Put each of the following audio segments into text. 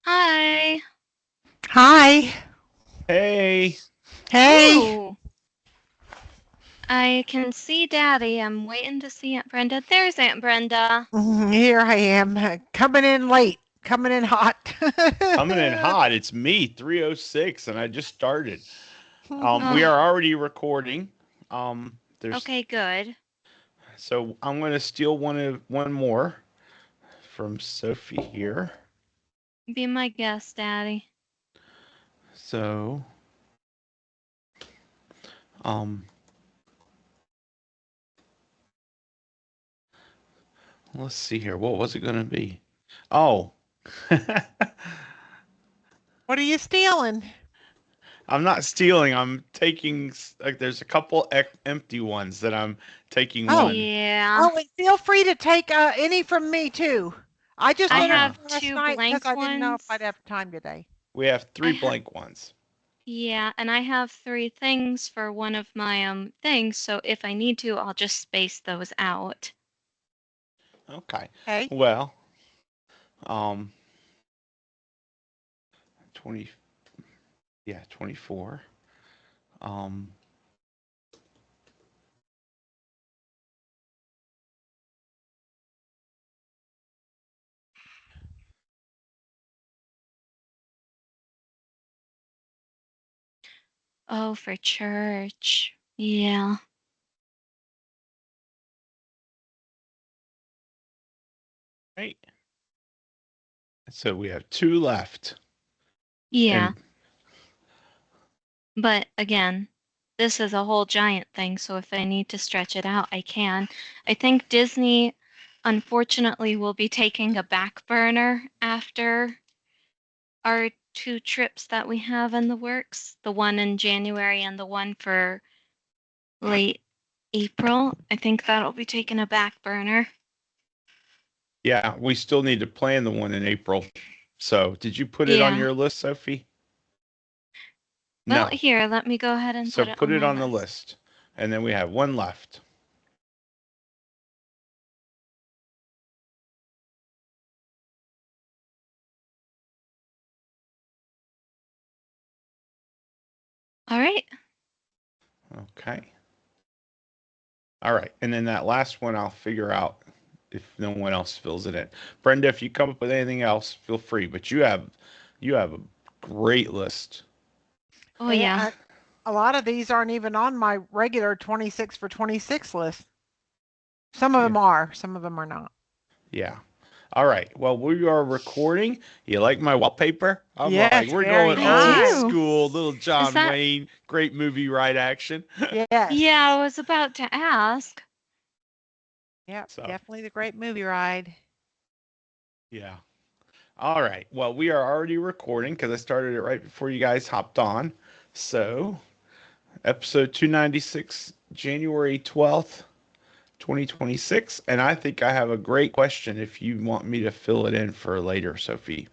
Hi. Hi. Hey, Hey. Oh, I can see Daddy. I'm waiting to see Aunt Brenda. There's Aunt Brenda. Here I am, coming in late, coming in hot. coming in hot. It's me, 306, and I just started. We Oh, are already recording. There's okay, good. so I'm gonna steal one more from Sophie here. Be my guest, Daddy. So, um, let's see here. What was it gonna be? Oh, What are you stealing? I'm not stealing. I'm taking like there's a couple empty ones that I'm taking Oh, one. Yeah, oh, and feel free to take any from me too. I just I did them Uh-uh. have last two night because blank I didn't know if I'd ones. have time today. We have I three ha blank ones. Yeah, and I have three things for one of my things, so if I need to, I'll just space those out. Okay. Hey, Well, um, 20. Yeah, 24. Um, Oh, for church. Yeah. right. So we have two left. Yeah. And But again, this is a whole giant thing, so if I need to stretch it out, I can. I think Disney, unfortunately, will be taking a back burner after our two trips that we have in the works, the one in January and the one for late April. I think that'll be taking a back burner. yeah, we still need to plan the one in April. So did you put it on Yeah. your list, Sophie? Well, No. here, let me go ahead and So put it put on it my on the list. list. And then we have one left. All right. Okay. All right. And then that last one I'll figure out if no one else fills it in. Brenda, if you come up with anything else, feel free. But you have a great list. Oh, hey, yeah. a lot of these aren't even on my regular 26 for 26 list. Some of Yeah. them are, some of them are not. Yeah. All right. Well, we are recording. You like my wallpaper? I'm like, Yes, we're very going I old nice. do. school, little Is John that? Wayne, great movie ride action. Yes. Yeah, I was about to ask. Yep, So, definitely the great movie ride. yeah. All right. Well, we are already recording because I started it right before you guys hopped on. So, episode 296, January 12th, 2026. And I think I have a great question if you want me to fill it in for later, Sophie.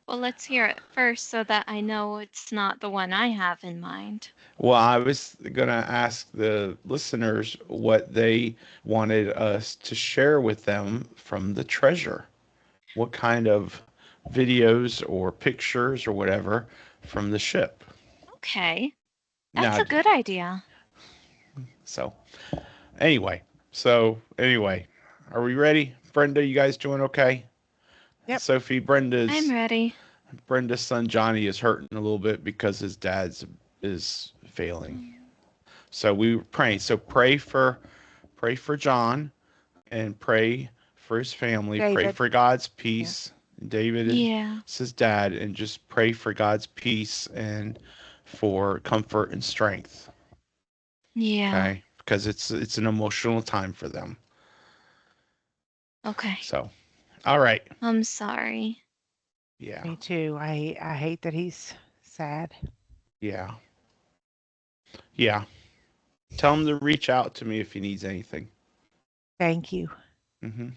Well, let's hear it first so that I know it's not the one I have in mind. Well, I was going to ask the listeners what they wanted us to share with them from the treasure. What kind of videos or pictures or whatever from the ship. Okay, that's Now, a good idea. so anyway, so anyway, are we ready? Brenda, you guys doing okay? Yep. Sophie, I'm ready. Brenda's son Johnny is hurting a little bit because his dad's is failing. So we were praying. So pray for John and pray for his family. Pray David. for God's Yeah. peace. David is Yeah, his dad, and just pray for God's peace and for comfort and strength. yeah. Okay, because it's an emotional time for them. Okay. So, all right, I'm sorry. yeah, Me too. I hate that he's sad. yeah, yeah. Tell him to reach out to me if he needs anything. Thank you. Hmm.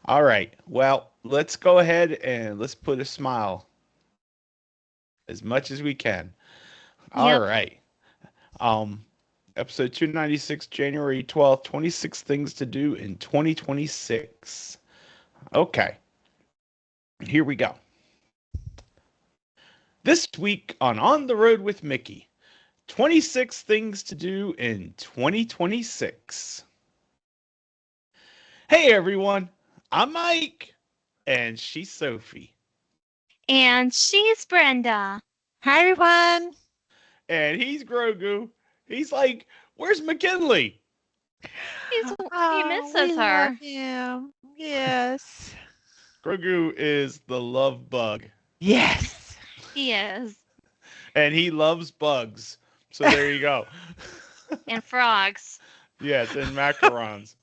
All right. Well, let's go ahead and let's put a smile as much as we can. All Yep. right. Um, episode 296, January 12th, 26 things to do in 2026. Okay. Here we go. This week on the Road with Mickey, 26 things to do in 2026. Hey everyone, I'm Mike, and she's Sophie. And she's Brenda. Hi, everyone. And he's Grogu. He's like, where's McKinley? He misses we her. love him. Yes. Grogu is the love bug. Yes. He is. And he loves bugs. So there you go. And frogs. Yes, and macarons.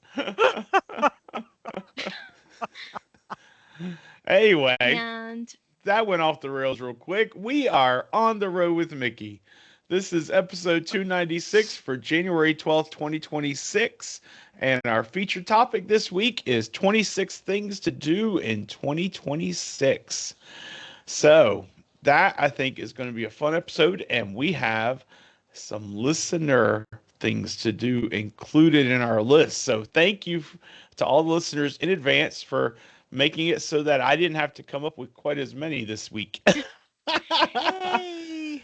Anyway, And that went off the rails real quick. We are on the road with Mickey. This is episode 296 for January 12th, 2026. And our featured topic this week is 26 things to do in 2026. So that I think is going to be a fun episode. And we have some listener things to do included in our list. So thank you to all the listeners in advance for making it so that I didn't have to come up with quite as many this week. Yay.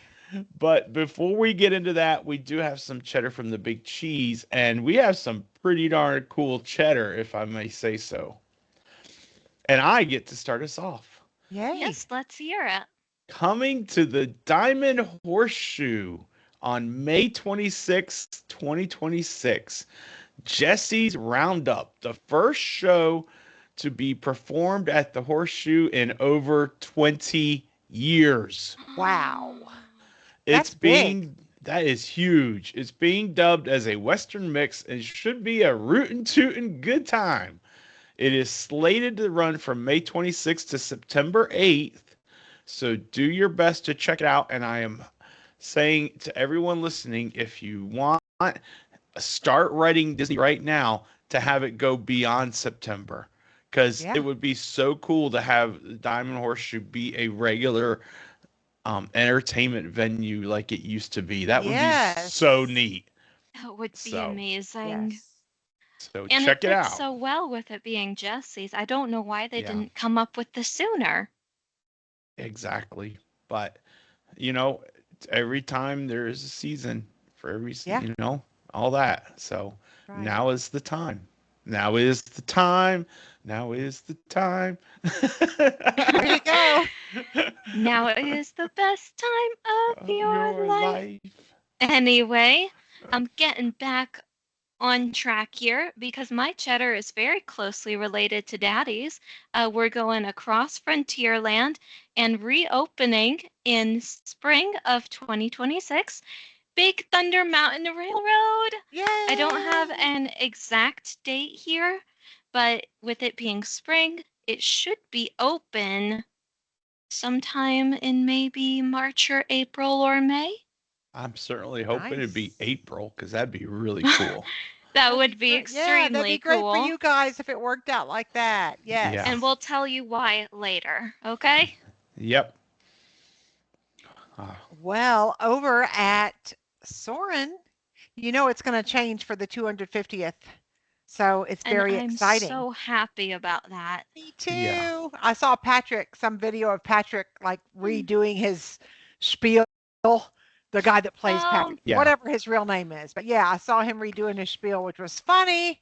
But before we get into that, we do have some cheddar from the Big Cheese, and we have some pretty darn cool cheddar, if I may say so. And I get to start us off. Yay. yes, let's hear it. Coming to the Diamond Horseshoe on May 26th, 2026, Jesse's Roundup, the first show to be performed at the Horseshoe in over 20 years. Wow. It's That's being that is huge. It's being dubbed as a Western mix and should be a rootin' tootin' good time. It is slated to run from May 26th to September 8th. So do your best to check it out. And I am saying to everyone listening, if you want, start writing Disney right now to have it go beyond September. Because Yeah. it would be so cool to have Diamond Horseshoe be a regular entertainment venue like it used to be. That would be Yes. so neat. That would be So, amazing. Yes. So And check it it fits out. so well with it being Jesse's. I don't know why they Yeah. didn't come up with this sooner. Exactly. But, you know, every time there is a season for every, Yeah. you know, all that. So Right. now is the time. Now is the time. Now is the time. There you go. Now is the best time of Of your life. Anyway, I'm getting back on track here because my cheddar is very closely related to Daddy's. We're going across Frontierland and reopening in spring of 2026 Big Thunder Mountain Railroad. Yay. I don't have an exact date here, but with it being spring, it should be open sometime in maybe March or April or May. I'm certainly hoping it'd be Nice. April because that'd be really cool. That That'd would be great. Yeah, that'd extremely be great cool. for you guys if it worked out like that. Yes. Yeah. And we'll tell you why later, okay? Yep. Well, over at Soren, you know it's going to change for the 250th. So it's And very I'm exciting. so happy about that. Me too. Yeah. I saw some video of Patrick like redoing his spiel, the guy that plays Patrick, Yeah. whatever his real name is. But yeah, I saw him redoing his spiel, which was funny.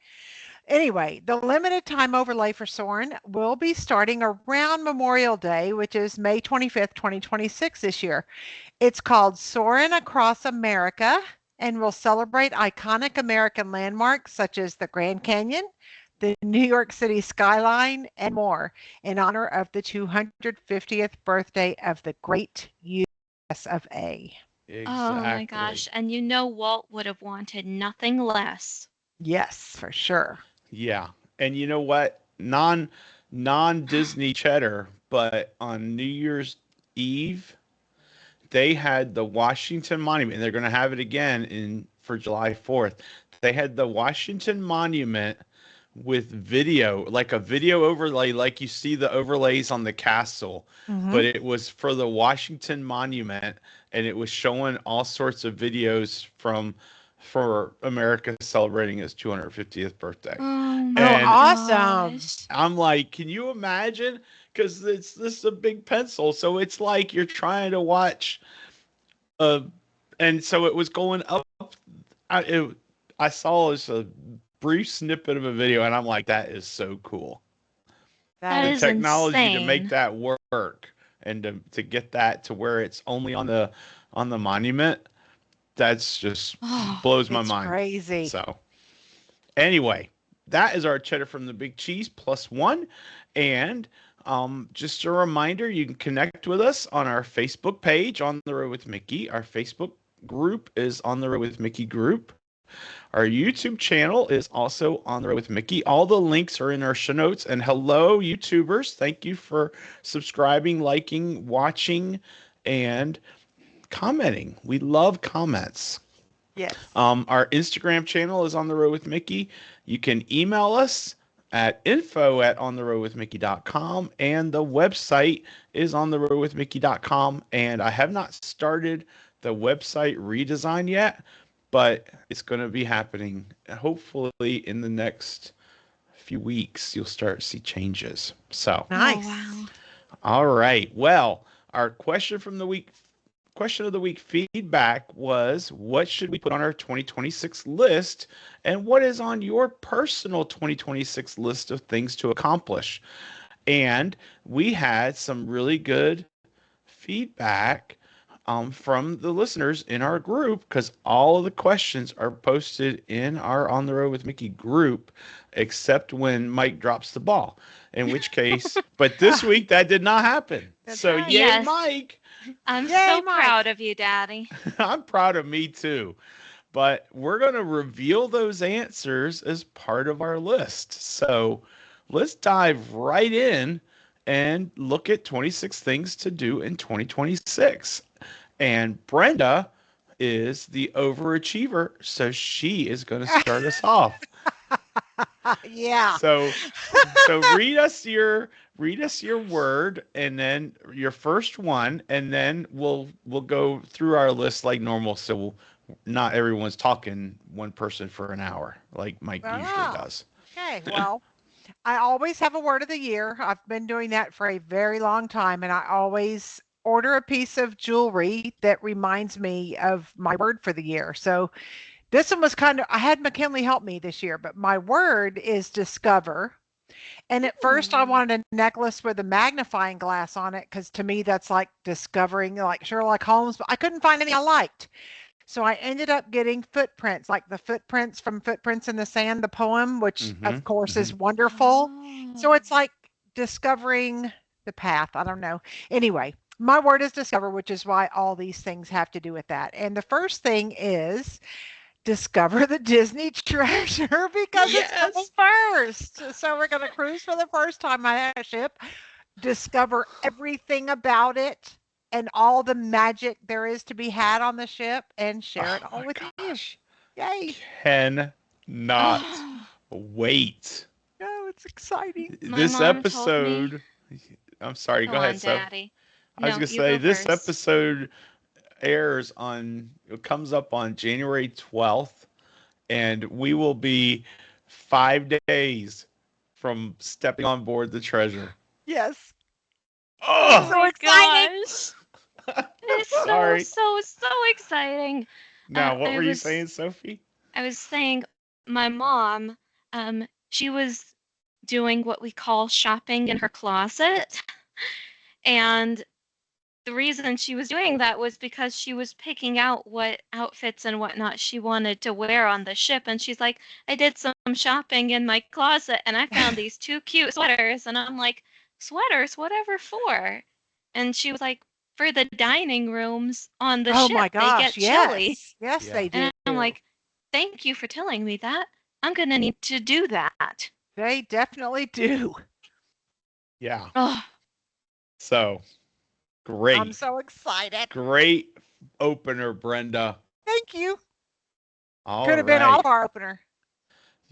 Anyway, the limited time overlay for Soren will be starting around Memorial Day, which is May 25th, 2026 this year. It's called Soarin' Across America and will celebrate iconic American landmarks such as the Grand Canyon, the New York City skyline, and more in honor of the 250th birthday of the great US of A. Exactly. Oh my gosh. And you know Walt would have wanted nothing less. Yes, for sure. Yeah. And you know what? Non-Disney cheddar, but on New Year's Eve, they had the Washington Monument, and they're going to have it again for July 4th. They had the Washington Monument with video, like a video overlay, like you see the overlays on the castle, but it was for the Washington Monument, and it was showing all sorts of videos for America celebrating its 250th birthday. Oh And awesome. gosh. I'm like, can you imagine? because this is a big pencil, so it's like you're trying to watch. And so it was going up. I saw this a brief snippet of a video, and I'm like, that is so cool. That That The is is technology to make insane. that work and to get that to where it's only on the monument, that's just Oh, blows my it's mind. crazy. So anyway, that is our cheddar from the big cheese plus one. And just a reminder, you can connect with us on our Facebook page, On the Road with Mickey. Our Facebook group is On the Road with Mickey group. Our YouTube channel is also On the Road with Mickey. All the links are in our show notes. And hello, YouTubers. Thank you for subscribing, liking, watching, and commenting. We love comments. Yes. Our Instagram channel is On the Road with Mickey. You can email us at info@ontheroadwithmickey.com, and the website is ontheroadwithmickey.com. And I have not started the website redesign yet, but it's going to be happening. Hopefully in the next few weeks, you'll start to see changes. So, oh Nice. wow. all right. Well, our question of the week feedback was, what should we put on our 2026 list, and what is on your personal 2026 list of things to accomplish? And we had some really good feedback from the listeners in our group, because all of the questions are posted in our On the Road with Mickey group, except when Mike drops the ball, in which case, but this week that did not happen. That's So right. yay, Yes. Mike. I'm Yay, so Mike. proud of you, Daddy. I'm proud of me too. But we're going to reveal those answers as part of our list. So let's dive right in and look at 26 things to do in 2026. And Brenda is the overachiever, so she is going to start us off. Yeah. So read us your word, and then your first one, and then we'll go through our list like normal, so not everyone's talking one person for an hour like Mike usually Oh, does. okay. Well, I always have a word of the year. I've been doing that for a very long time, and I always order a piece of jewelry that reminds me of my word for the year. So this one was kind of, I had McKinley help me this year, but my word is discover. And at first, I Ooh. wanted a necklace with a magnifying glass on it because to me, that's like discovering like Sherlock Holmes, but I couldn't find anything I liked. So I ended up getting footprints, like the footprints from Footprints in the Sand, the poem, which Mm-hmm. of course Mm-hmm. is wonderful. So Oh. it's like discovering the path. I don't know. Anyway, my word is discover, which is why all these things have to do with that. And the first thing is discover the Disney treasure because it's coming Yes. first. So we're going to cruise for the first time on that ship, discover everything about it and all the magic there is to be had on the ship and share it Oh all my with you. gosh. Yay. Can not Oh. wait. Oh, it's exciting. My This mom told me. episode, I'm sorry, Go go ahead, on, Soph. Daddy. I was No, gonna you say go this first. episode it comes up on January 12th, and we will be 5 days from stepping on board the treasure. Yes. Oh It's Oh, so my exciting. gosh. I'm It's so, sorry. so, so exciting. Now, what I were you was saying, Sophie? I was saying my mom, she was doing what we call shopping in her closet. And the reason she was doing that was because she was picking out what outfits and whatnot she wanted to wear on the ship. And she's like, I did some shopping in my closet and I found these two cute sweaters. And I'm like, sweaters, whatever for? And she was like, for the dining rooms on the Oh ship, my they get gosh. chilly. Yes. Yes, Yeah. they And do. I'm like, thank you for telling me that. I'm going to need to do that. They definitely do. Yeah. Oh, So I'm great. so excited. Great opener, Brenda. Thank you. All Could have been all right. of our opener.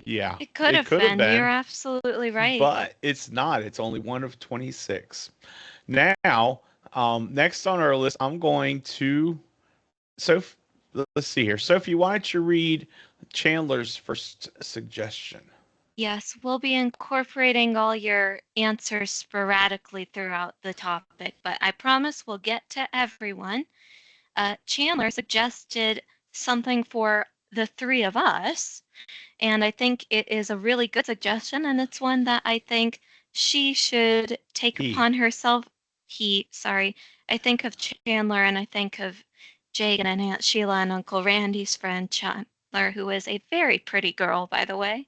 Yeah, it could it have could have been. You're been, absolutely right. but it's not. It's only one of 26. Now, next on our list, I'm going to Soph. Let's see here. Sophie, why don't you read Chandler's first suggestion? Yes, we'll be incorporating all your answers sporadically throughout the topic, but I promise we'll get to everyone. Chandler suggested something for the three of us, and I think it is a really good suggestion, and it's one that I think she should take He. upon herself. Sorry, I think of Chandler and I think of Jagan and Aunt Sheila and Uncle Randy's friend Chandler, who is a very pretty girl, by the way.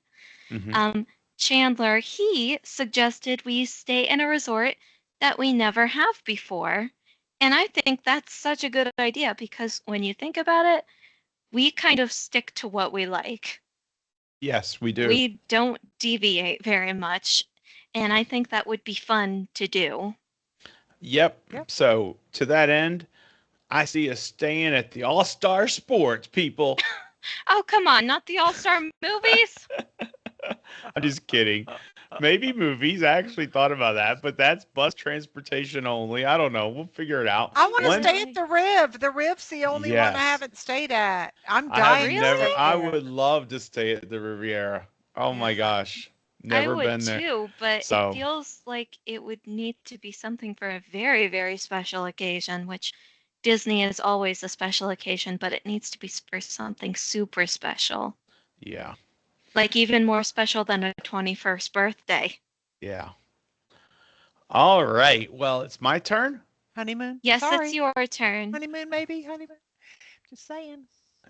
Hmm. Um, Chandler, he suggested we stay in a resort that we never have before. And I think that's such a good idea because when you think about it, we kind of stick to what we like. Yes, we do. We don't deviate very much. And I think that would be fun to do. Yep. Yep. So to that end, I see us staying at the All Star Sports, people. Oh, come on, not the All Star movies? I'm just kidding. Maybe movies. I actually thought about that, but that's bus transportation only. I don't know. We'll figure it out. I want to One, stay at the Riv. The Riv's the only one I yes. haven't stayed at. I'm I have dying to never. stay Really? I there. would love to stay at the Riviera. Oh my Yeah. gosh, I never would been there. too, but it So feels like it would need to be something for a very, very special occasion, which Disney is always a special occasion, but it needs to be for something super special. yeah, Like even more special than a 21st birthday. yeah. All right. Well, it's my turn. Honeymoon? Yes, it's Sorry. your turn. Honeymoon, maybe? Honeymoon? Just saying.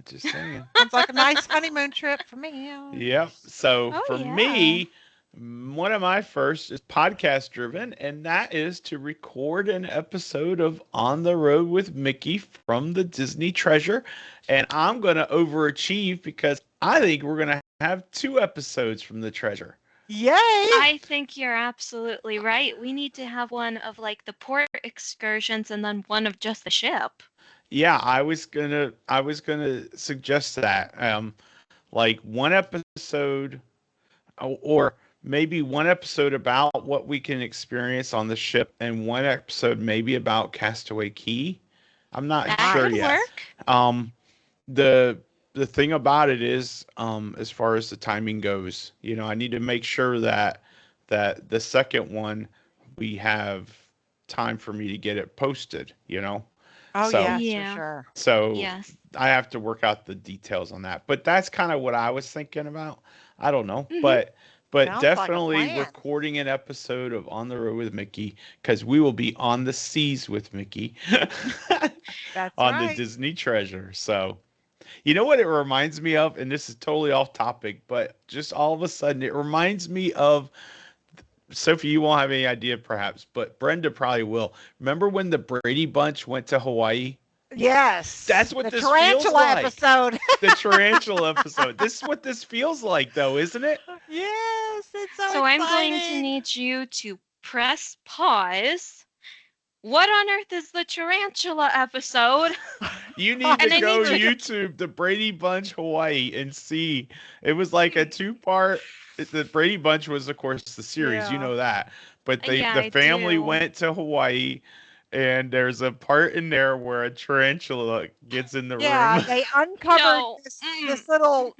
Just saying. Sounds like a nice honeymoon trip for me. Yep. So Oh, for yeah. me, one of my first is podcast driven, and that is to record an episode of On the Road with Mickey from the Disney Treasure. And I'm going to overachieve because I think we're going to have 2 episodes from the treasure. Yay! I think you're absolutely right. We need to have one of like the port excursions and then one of just the ship. Yeah, I was gonna suggest that. Like one episode or maybe one episode about what we can experience on the ship and one episode maybe about Castaway Key. I'm not That sure could Nice. yet. work. Um, the thing about it is, as far as the timing goes, I need to make sure that the second one we have time for me to get it posted. Oh, So yes, for Yeah. sure. so Yes. I have to work out the details on that. But that's kind of what I was thinking about. I don't know, Hmm. but Sounds like a definitely plan. recording an episode of On the Road with Mickey because we will be on the seas with Mickey That's on the right. Disney Treasure. So, you know what it reminds me of, and this is totally off topic, but just all of a sudden it reminds me of Sophie. You won't have any idea, perhaps, but Brenda probably will. Remember when the Brady Bunch went to Hawaii? Yes. That's what The this feels tarantula like. episode. The tarantula episode. This is what this feels like, though, isn't it? Yes, it's so So I'm going to exciting. need you to press pause. What on earth is the tarantula episode? You need to And I go need you to. YouTube the Brady Bunch Hawaii and see. It was like a 2-part. The Brady Bunch was, of course, the series. You Yeah. know that. But Yeah, the I family do. went to Hawaii, and there's a part in there where a tarantula gets in the Yeah, room. they uncovered No. this little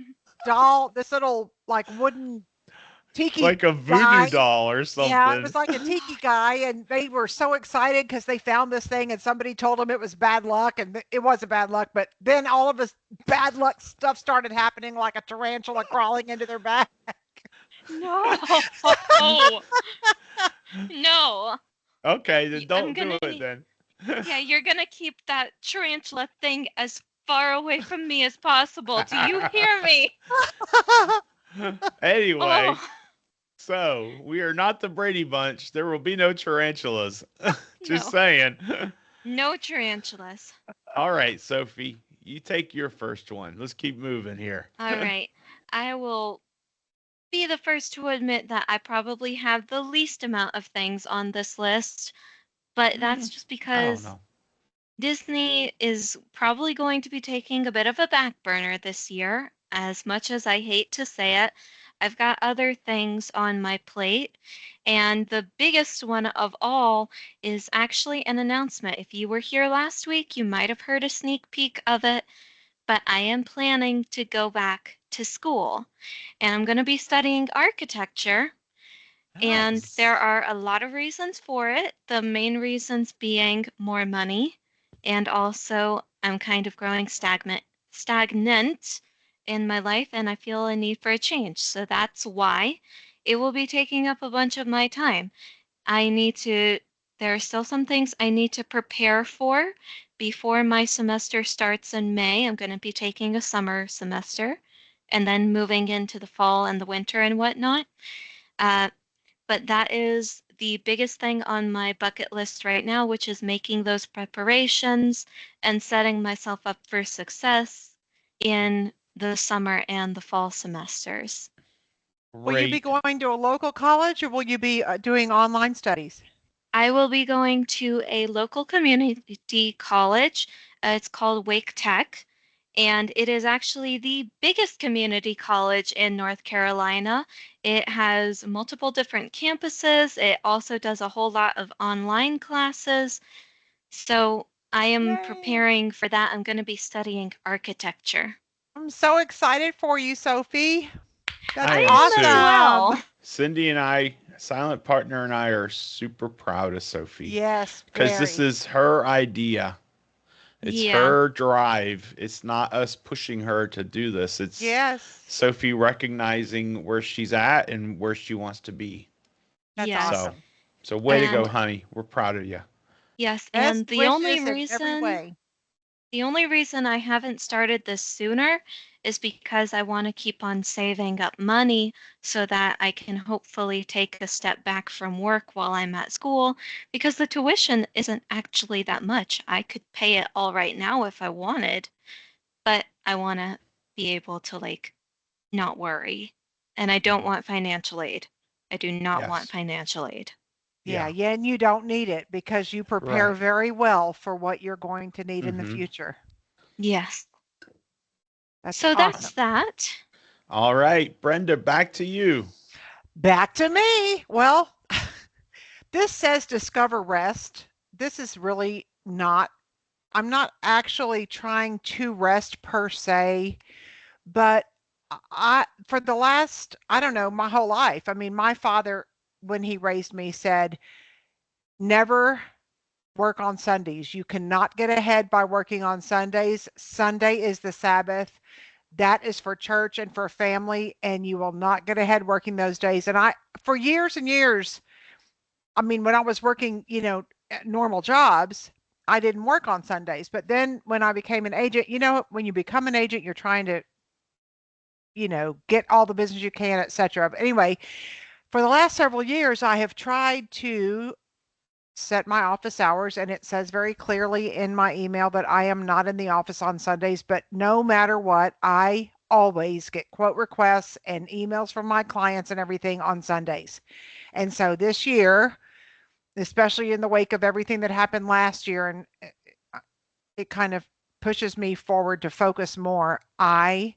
doll, this little like wooden It's tiki like a voodoo guy. doll or Yeah, it something. was like a tiki guy, and they were so excited because they found this thing, and somebody told them it was bad luck, and it wasn't bad luck. But then all of this bad luck stuff started happening, like a tarantula crawling into their back. No. No. Okay, then I'm don't gonna do it need. then. Yeah, you're gonna keep that tarantula thing as far away from me as possible. Do you hear me? Anyway, Oh, so we are not the Brady Bunch. There will be no tarantulas. Just no. saying. No tarantulas. All right, Sophie, you take your first one. Let's keep moving here. All right. I will be the first to admit that I probably have the least amount of things on this list, but that's just I don't because know. Disney is probably going to be taking a bit of a back burner this year. As much as I hate to say it, I've got other things on my plate. And the biggest one of all is actually an announcement. If you were here last week, you might have heard a sneak peek of it, but I am planning to go back to school. And I'm going to be studying architecture. And Nice. there are a lot of reasons for it. The main reasons being more money, and also I'm kind of growing stagnant in my life, and I feel a need for a change. So that's why it will be taking up a bunch of my time. I need to, there are still some things I need to prepare for before my semester starts in May. I'm going to be taking a summer semester and then moving into the fall and the winter and whatnot. Uh, but that is the biggest thing on my bucket list right now, which is making those preparations and setting myself up for success in the summer and the fall semesters. Will you be Great. going to a local college or will you be doing online studies? I will be going to a local community college. It's called Wake Tech, and it is actually the biggest community college in North Carolina. It has multiple different campuses. It also does a whole lot of online classes. So I am Yay. preparing for that. I'm going to be studying architecture. I'm so excited for you, Sophie. That's I I am am as too. awesome. well. Cindy and I, silent partner and I, are super proud of Sophie Yes, because this very. is her idea. It's Yeah. her drive. It's not us pushing her to do this. It's Yes, Sophie recognizing where she's at and where she wants to be. that's Yes. So, awesome. so way to go, And honey. We're proud of you. yes, Best and the only wishes in every reason way. The only reason I haven't started this sooner is because I want to keep on saving up money so that I can hopefully take a step back from work while I'm at school because the tuition isn't actually that much. I could pay it all right now if I wanted, but I want to be able to not worry. And I don't Mhm. want financial aid. I do not want Yes. financial aid. Yeah, Yeah. yeah, and you don't need it because you prepare Right. very well for what you're going to need in the Mm-hmm. future. Yes. That's So that's awesome. that. All right, Brenda, back to you. Back to me. Well, this says discover rest. This is really not, I'm not actually trying to rest per se, but for the last, I don't know, my whole life. I mean, my father, when he raised me, said, never work on Sundays. You cannot get ahead by working on Sundays. Sunday is the Sabbath. That is for church and for family, and you will not get ahead working those days. And for years and years, I mean, when I was working, at normal jobs, I didn't work on Sundays. But then when I became an agent, when you become an agent, you're trying to, get all the business you can, etc. But anyway, for the last several years, I have tried to set my office hours, and it says very clearly in my email that I am not in the office on Sundays, but no matter what, I always get quote requests and emails from my clients and everything on Sundays. And so this year, especially in the wake of everything that happened last year, and it kind of pushes me forward to focus more, I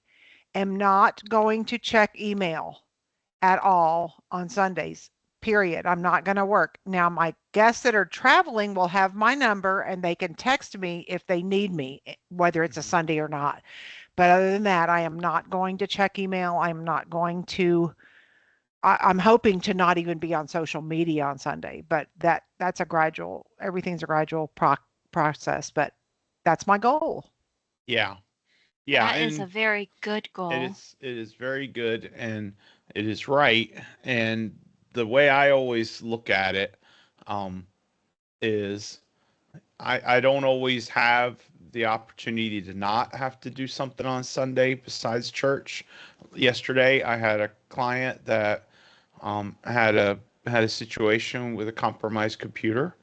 am not going to check email at all on Sundays. Period. I'm not going to work. Now, my guests that are traveling will have my number and they can text me if they need me, whether it's a Mhm. Sunday or not. But other than that, I am not going to check email. I'm not going to. I'm hoping to not even be on social media on Sunday, but that's a gradual. Everything's a gradual process, but that's my goal. Yeah. Yeah, That is a and very good goal. it is very good and it is right. And the way I always look at it, um, is I don't always have the opportunity to not have to do something on Sunday besides church. Yesterday, I had a client that had a situation with a compromised computer,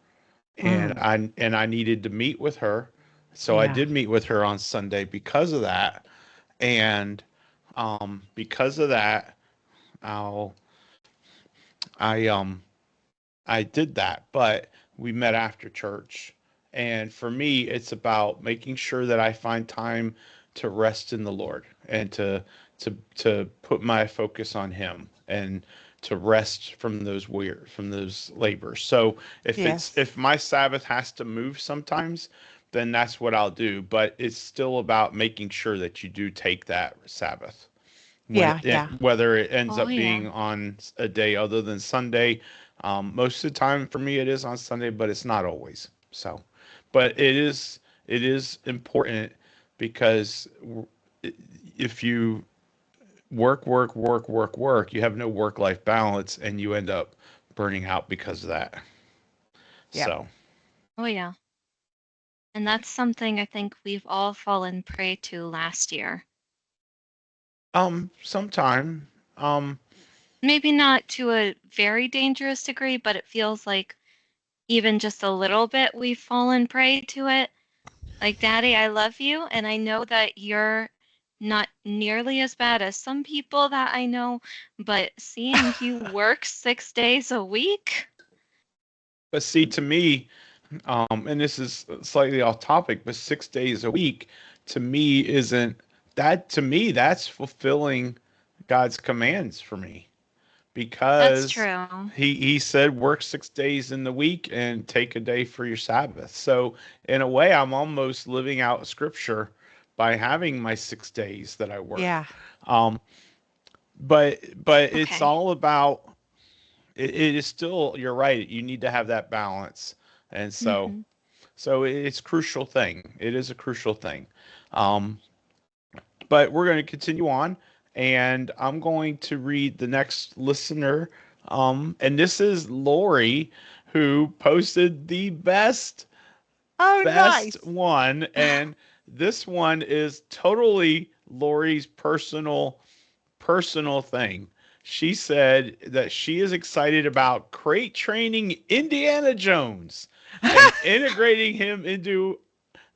and Mm, I needed to meet with her, so I yeah. did meet with her on Sunday because of that, and because of that, I'll I I did that, but we met after church. And for me, it's about making sure that I find time to rest in the Lord and to put my focus on him and to rest from those labors. So Yes. if my Sabbath has to move sometimes, then that's what I'll do. But it's still about making sure that you do take that Sabbath. whether it ends Oh up yeah. being on a day other than Sunday. Most of the time for me it is on Sunday, but it's not always. So, but it is important because if you work, you have no work-life balance and you end up burning out because of that. Yeah. So, Oh yeah. And that's something I think we've all fallen prey to last year. sometime, um, Maybe not to a very dangerous degree, but it feels like even just a little bit we've fallen prey to it. Like, Daddy, I love you, and I know that you're not nearly as bad as some people that I know, but seeing you work 6 days a week, but see, to me, and this is slightly off topic, but 6 days a week to me isn't that to me that's fulfilling God's commands for me that's because true. he said work 6 days in the week and take a day for your Sabbath. So in a way, I'm almost living out Scripture by having my 6 days that I work. Yeah. Um, but it's Okay. all about it is still you're right. You need to have that balance, and so Hmm. it's a crucial thing. It is a crucial thing. Um, but we're going to continue on, and I'm going to read the next listener. And this is Lori, who posted the Oh, best nice. one, and this one is totally Lori's personal thing. She said that she is excited about crate training Indiana Jones and integrating him into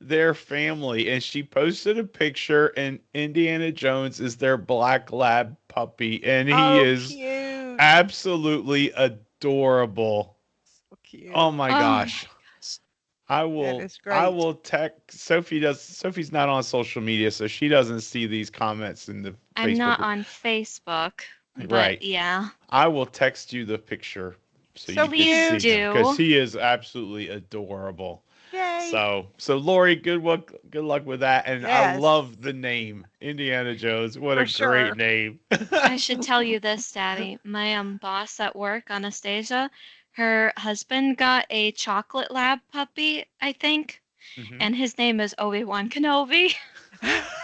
their family. And she posted a picture, and Indiana Jones is their black lab puppy, and he Oh, is cute. absolutely adorable. So Oh cute. my Oh my gosh. gosh. I That will is I great. will text Sophie's not on social media, so she doesn't see these comments in the I'm not Facebook. on Facebook, but Right. yeah, I will text you the picture so So you could please see cute. him because do. he is absolutely adorable. Yay. So Lori, good luck with that. And I Yes, love the name Indiana Jones. What a for great sure. name. I should tell you this, Daddy. My boss at work, Anastasia, her husband got a chocolate lab puppy, I think, Hmm. and his name is Obi-Wan Kenobi.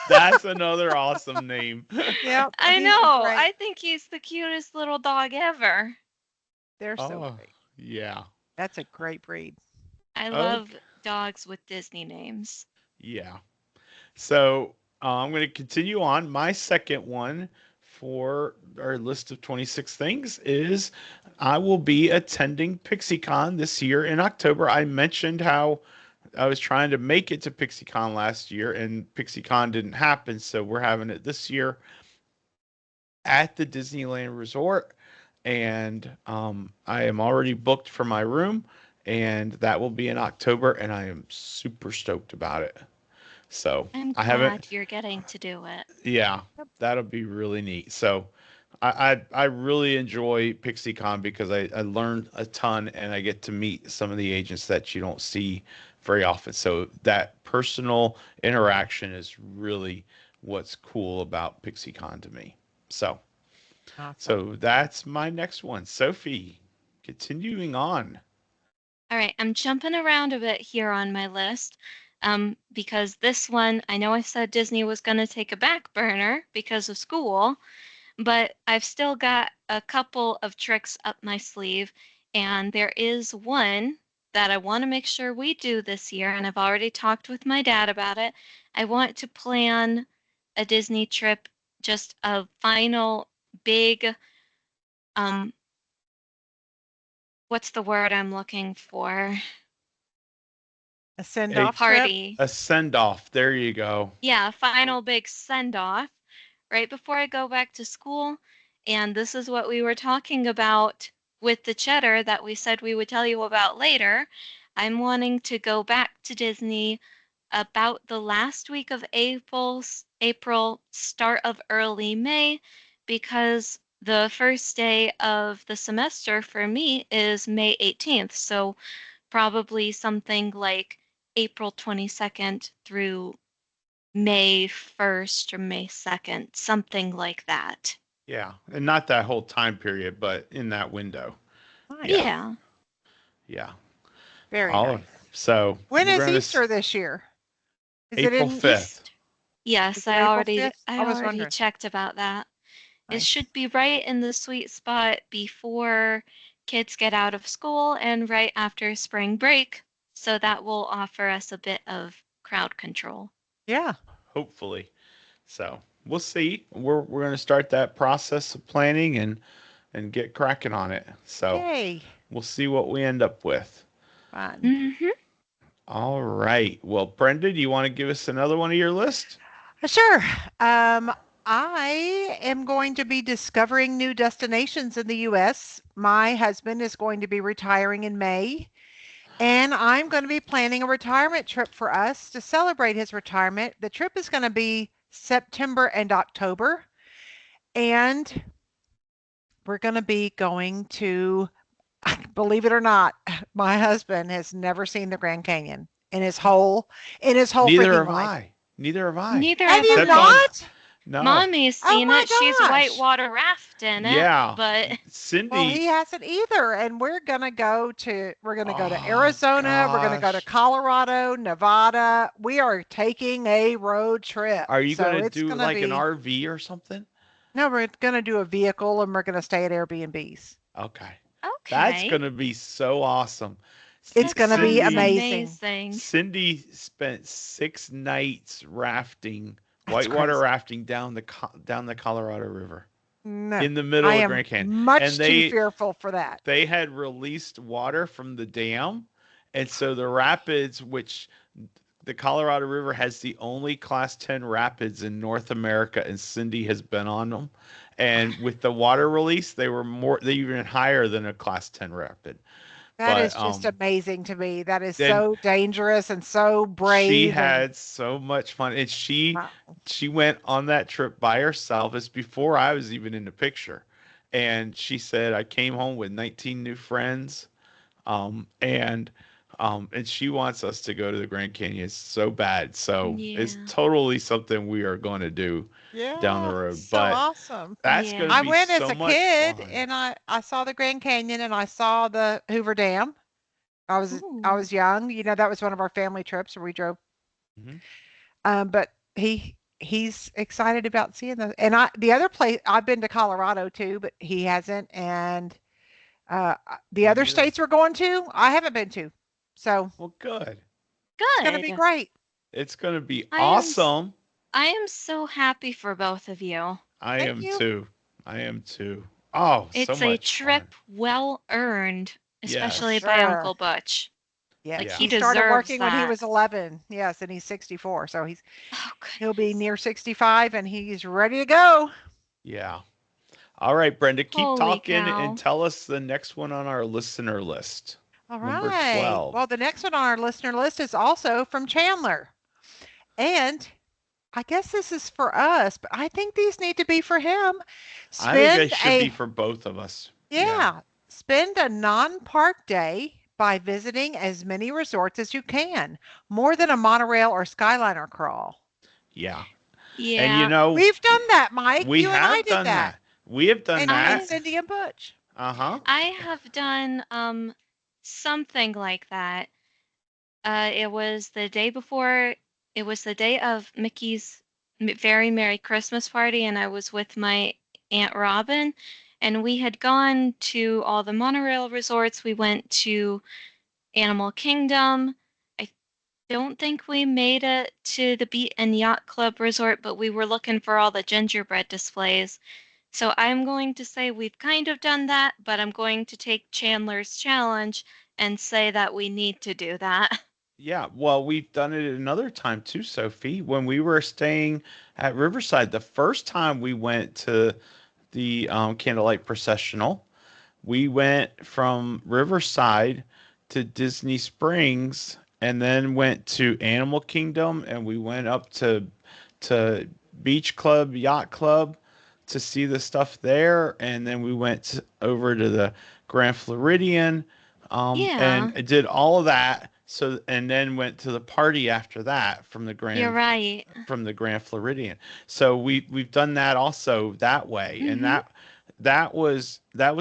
That's another awesome name. Yep, I he's know. great. I think he's the cutest little dog ever. They're so Oh, great. yeah. That's a great breed. I love Okay. dogs with Disney names. Yeah. So I'm going to continue on. My second one for our list of 26 things is I will be attending PixieCon this year in October. I mentioned how I was trying to make it to PixieCon last year and PixieCon didn't happen. So we're having it this year at the Disneyland Resort. And I am already booked for my room, and that will be in October. And I am super stoked about it. So I'm I haven't. glad you're getting to do it. Yeah, Yep. that'll be really neat. So I really enjoy PixieCon because I learned a ton and I get to meet some of the agents that you don't see very often. So that personal interaction is really what's cool about PixieCon to me. So Awesome. so that's my next one. Sophie, continuing on. All right, I'm jumping around a bit here on my list because this one, I know I said Disney was going to take a back burner because of school, but I've still got a couple of tricks up my sleeve, and there is one that I want to make sure we do this year, and I've already talked with my dad about it. I want to plan a Disney trip, just a final big, um, what's the word I'm looking for? A send A off trip. Party. a send off. There you go. Yeah, final big send off right before I go back to school. And this is what we were talking about with the cheddar that we said we would tell you about later. I'm wanting to go back to Disney about the last week of April, start of early May, because the first day of the semester for me is May 18th. So probably something like April 22nd through May 1st or May 2nd, something like that. Yeah, and not that whole time period, but in that window. Nice. Yeah, Yeah. yeah. Very All nice. so When we're is gonna Easter this year? Is it April in, 5th. East. is Yes, it April 5th? I I was already wondering. checked about that. It Nice. should be right in the sweet spot before kids get out of school and right after spring break. So that will offer us a bit of crowd control. Yeah. Hopefully. So we'll see. We're gonna start that process of planning and get cracking on it. So Yay. we'll see what we end up with. Fun. Hmm. All right. Well, Brenda, do you want to give us another one of your list? Sure. Um, I am going to be discovering new destinations in the US. My husband is going to be retiring in May, and I'm going to be planning a retirement trip for us to celebrate his retirement. The trip is going to be September and October, and we're going to be going to, believe it or not, my husband has never seen the Grand Canyon in his whole Neither freaking have life. I. Neither have I. Neither Have have you Except I. on not? no. Mommy's Oh seen my it. She's gosh. whitewater rafting it, Yeah. but Well, he Cindy. hasn't either, and we're gonna go to Oh Arizona, we're gonna go to gosh. Colorado, Nevada. We are taking a road trip. Are you So gonna it's do gonna like an be RV or something? no, we're gonna do a vehicle and we're gonna stay at Airbnbs. Okay. That's okay. gonna be so awesome. It's That gonna be sounds Cindy amazing. amazing. Cindy spent 6 nights rafting, That's whitewater crazy. rafting down the Colorado River No, in the I middle of am Grand Canyon. And much too fearful for that. they had released water from the dam, and so the rapids, which the Colorado River has the only class 10 rapids in North America, and Cindy has been on them. And with the water release, they even higher than a class 10 rapid. That But is just amazing to me. That is then so dangerous and so she brave and had so much fun, and wow. she went on that trip by herself. It's before I was even in the picture, and she said I came home with 19 new friends, and and she wants us to go to the Grand Canyon so bad. So it's Yeah. totally something we are going to do down the Yeah, road. so But awesome. that's going to Yeah. I be went as so a much kid fun. and I saw the Grand Canyon and I saw the Hoover Dam. I Ooh. was young. That was one of our family trips where we drove. Hmm. But he's excited about seeing the and I the other place I've been to Colorado too, but he hasn't. And the Me other neither. states we're going to, I haven't been to. So Well, good. it's gonna be Good. great. It's going to be I am awesome. I am so happy for both of you. I Thank am you. too. I am too. Oh, so It's a much fun. trip well earned, For especially Yes. by sure. Uncle Butch. Like Yes, Yeah. he he started deserves working when he that. was 11. Yes, and he's 64. So Oh he'll be goodness. near 65 and he's ready to go. Yeah. All right, Brenda, keep Holy talking and cow. tell us the next one on our listener list. All Number right. 12. Well, the next one on our listener list is also from Chandler. And I guess this is for us, but I think these need to be for him. I think Spend that should be a, for both of us. Yeah. yeah, spend a non-park day by visiting as many resorts as you can, more than a monorail or Skyliner crawl. Yeah. And Yeah. We've done that, Mike. we You and I have did done that. that. We have done And that. I Cindy and Butch. Uh-huh. I have done something like that. It was the day before, it was the day of Mickey's very Merry Christmas party, and I was with my Aunt Robin, and we had gone to all the monorail resorts. We went to Animal Kingdom. I don't think we made it to the Beat and Yacht Club resort, but we were looking for all the gingerbread displays. So I'm going to say we've kind of done that, but I'm going to take Chandler's challenge and say that we need to do that. Yeah. Well, we've done it another time too, Sophie. When we were staying at Riverside, the first time we went to the candlelight processional, we went from Riverside to Disney Springs and then went to Animal Kingdom and we went up to Beach Club, Yacht Club to see the stuff there and then we went over to the Grand Floridian Yeah. and did all of that So and then went to the party after that You're right. from the Grand Floridian. So we've done that also that way, and Mm-hmm. that was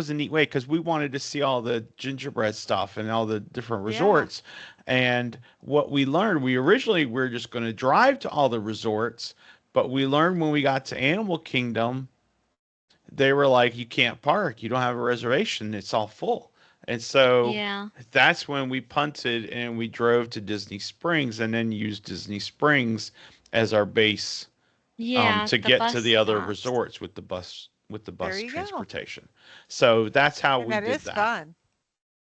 a neat way because we wanted to see all the gingerbread stuff and all the different Yeah. resorts. And what we learned, we originally were just going to drive to all the resorts, but we learned when we got to Animal Kingdom, they were like, you can't park, you don't have a reservation, it's all full. And so Yeah. that's when we punted and we drove to Disney Springs and then used Disney Springs as our base Yeah, to the get bus to the other stops. resorts with the There bus you go. transportation. So that's how And we that did is that. fun.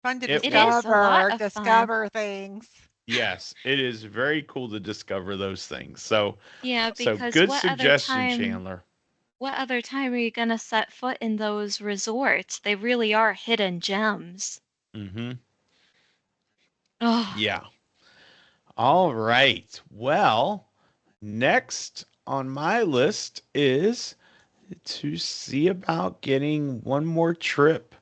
Fun to It It is was. a lot discover, of fun. discover things. Yes, it is very cool to discover those things. So Yeah, so because good suggestion, Chandler. what other time are you gonna set foot in those resorts? They really are hidden gems. Mhm. Oh, Yeah. All right. Well, next on my list is to see about getting one more trip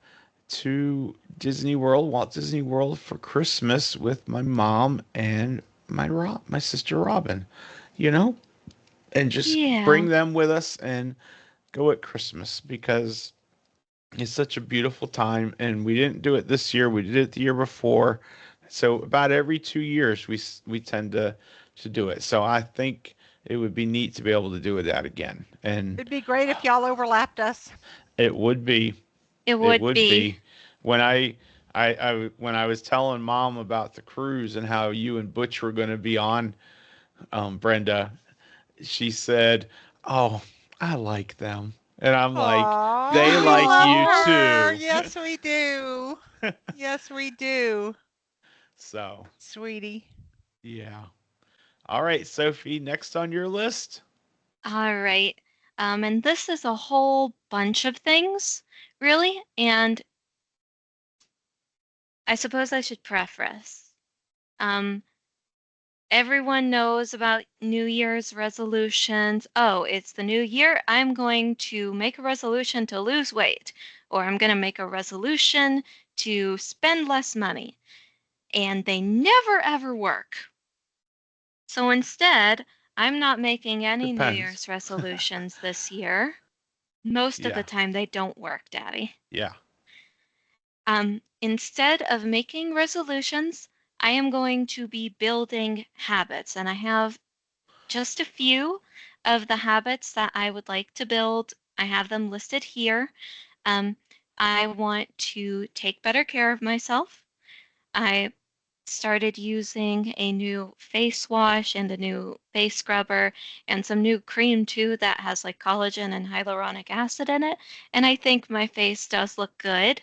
to Disney World, Walt Disney World for Christmas with my mom and my sister Robin, you know, and just yeah. bring them with us and go at Christmas because it's such a beautiful time. And we didn't do it this year; we did it the year before. So about every 2 years, we tend to do it. So I think it would be neat to be able to do that again. And It'd be great if y'all overlapped us. it would be. It It would would be. be when when I was telling mom about the cruise and how you and Butch were going to be on, Brenda, she said, "Oh, I like them," and I'm like, "They Aw, we like love you Oh, her. too." Yes, we do. Yes, we do. So Sweetie. yeah. All right, Sophie, next on your list. all right. And this is a whole bunch of things, really. And I suppose I should preface. Um, Everyone knows about New Year's resolutions. Oh, it's the new year. I'm going to make a resolution to lose weight, or I'm going to make a resolution to spend less money. And they never ever work. So instead, I'm not making any New Depends. Year's resolutions this year. Most of the Yeah. time, they don't work, Daddy. Yeah. Instead of making resolutions, I am going to be building habits, and I have just a few of the habits that I would like to build. I have them listed here. Um, I want to take better care of myself. I started using a new face wash and a new face scrubber and some new cream too that has like collagen and hyaluronic acid in it. And I think my face does look good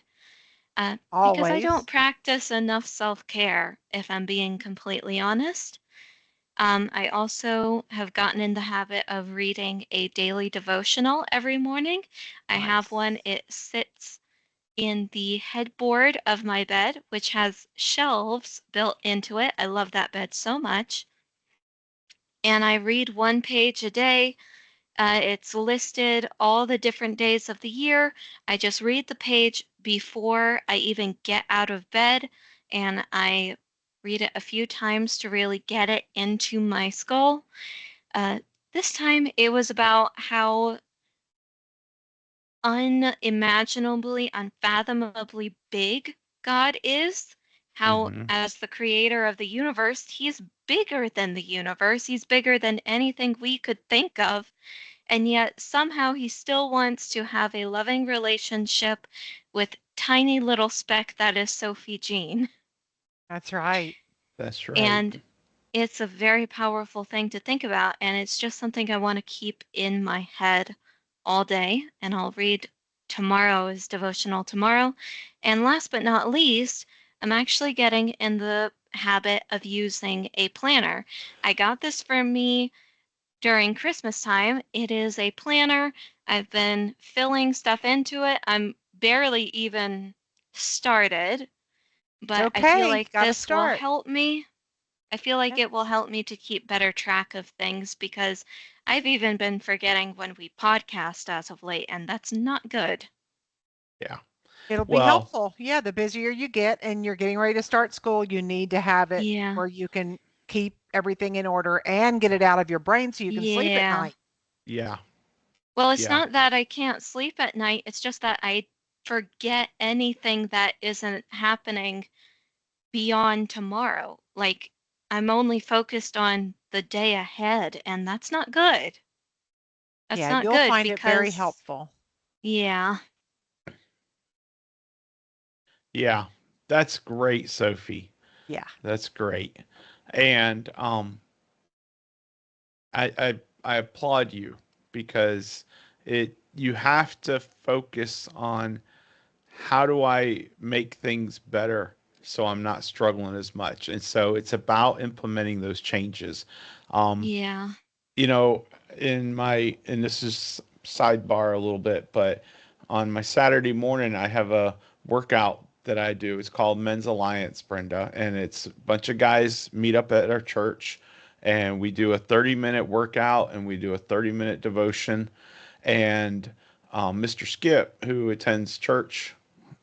because I don't Always. practice enough self care, if I'm being completely honest. I also have gotten in the habit of reading a daily devotional every morning. I have Nice. one, it sits in the headboard of my bed, which has shelves built into it. I love that bed so much. And I read one page a day. It's listed all the different days of the year. I just read the page before I even get out of bed, and I read it a few times to really get it into my skull. Uh, this time it was about how unimaginably, unfathomably big God is. How, Mm-hmm. as the creator of the universe, he's bigger than the universe. He's bigger than anything we could think of. And yet, somehow, he still wants to have a loving relationship with tiny little speck that is Sophie Jean. That's right. That's right. And it's a very powerful thing to think about. And it's just something I want to keep in my head all day. And I'll read tomorrow's devotional tomorrow. And last but not least, I'm actually getting in the habit of using a planner. I got this for me during Christmas time. It is a planner. I've been filling stuff into it. I'm barely even started, It's but I feel okay. like Got to this will start. help me. I feel like it will Yes. help me to keep better track of things because I've even been forgetting when we podcast as of late, and that's not good. Yeah. It'll be Well, helpful. Yeah, the busier you get and you're getting ready to start school, you need to have it Yeah. where you can keep everything in order and get it out of your brain so you can sleep at Yeah. night. yeah, Well, it's yeah, not that I can't sleep at night, it's just that I forget anything that isn't happening beyond tomorrow. Like, I'm only focused on the day ahead, and that's not good. That's Yeah, not you'll good find it very because, helpful. yeah, yeah. That's great, Sophie. Yeah. That's great. And I applaud you because you have to focus on how do I make things better so I'm not struggling as much. And so it's about implementing those changes. Um, yeah. you know, and this is sidebar a little bit, but on my Saturday morning, I have a workout that I do. It's called Men's Alliance, Brenda, and it's a bunch of guys meet up at our church and we do a 30-minute workout and we do a 30-minute devotion. And Mr. Skip, who attends church,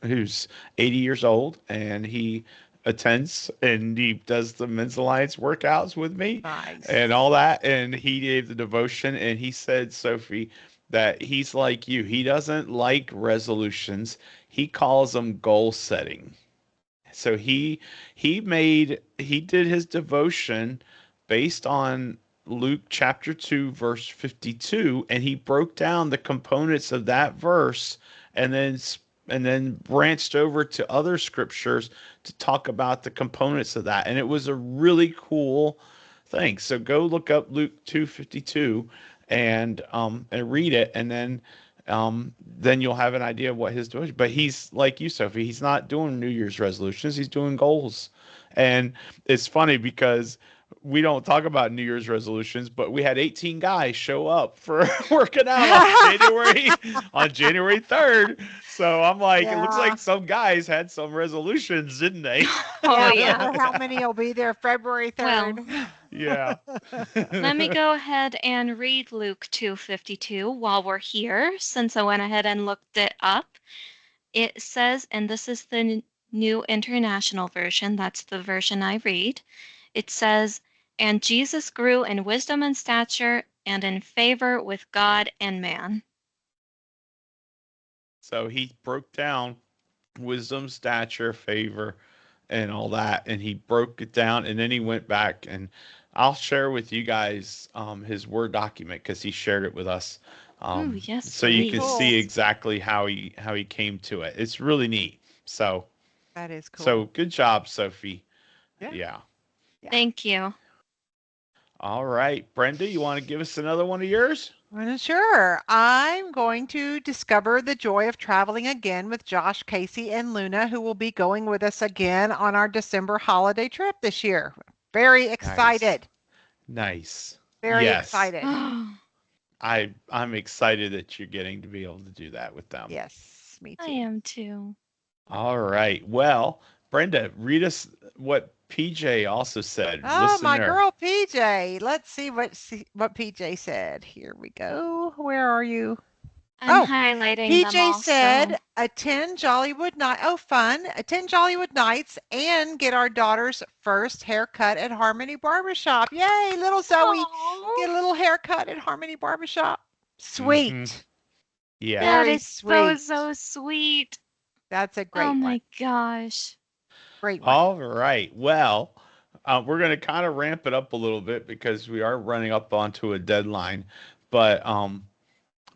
who's 80 years old, and he attends and he does the Men's Alliance workouts with me and Nice. all that. And he gave the devotion, and he said, Sophie, that he's like you. He doesn't like resolutions. He calls them goal setting. So he did his devotion based on Luke chapter 2 verse 52, and he broke down the components of that verse and then branched over to other scriptures to talk about the components of that. And it was a really cool thing. So go look up Luke 2:52 and read it, and then you'll have an idea of what his doing. But he's like you, Sophie. He's not doing New Year's resolutions. He's doing goals, and it's funny because we don't talk about New Year's resolutions, but we had 18 guys show up for working out on January 3rd. So I'm like, it looks Yeah. like some guys had some resolutions, didn't they? Oh, Yeah, I yeah. wonder how many will be there February Well, 3rd. Yeah. let me go ahead and read Luke 2:52 while we're here, since I went ahead and looked it up. It says, and this is the New International Version, that's the version I read. It says, and Jesus grew in wisdom and stature and in favor with God and man. So he broke down wisdom, stature, favor, and all that, and he broke it down, and then he went back, and I'll share with you guys his Word document because he shared it with us, Ooh, yes, so you can Cool. see please. exactly how he came to it. It's really neat. So That is cool. so good job, Sophie. Yeah. Yeah. Yeah. Thank you. All right, Brenda, you want to give us another one of yours? Well, sure. I'm going to discover the joy of traveling again with Josh, Casey, and Luna, who will be going with us again on our December holiday trip this year. Very Nice. excited. Nice. Very Yes. excited. I I'm excited that you're getting to be able to do that with them. Yes, me too. am too. All right. Well, Brenda, read us what PJ also said. Oh, my Listener. girl PJ. Let's see what PJ said. Here we go. Where are you? I'm Oh, highlighting them PJ also. said attend Jollywood night. Oh, fun. Attend Jollywood nights and get our daughter's first haircut at Harmony Barbershop. Yay, little Zoe. Oh, Get a little haircut at Harmony Barbershop. Mm-hmm. Sweet. Yeah. that Very is so, sweet. so sweet. That's a Oh great one. my gosh. Great one. All right. Well, we're going to kind of ramp it up a little bit because we are running up onto a deadline. But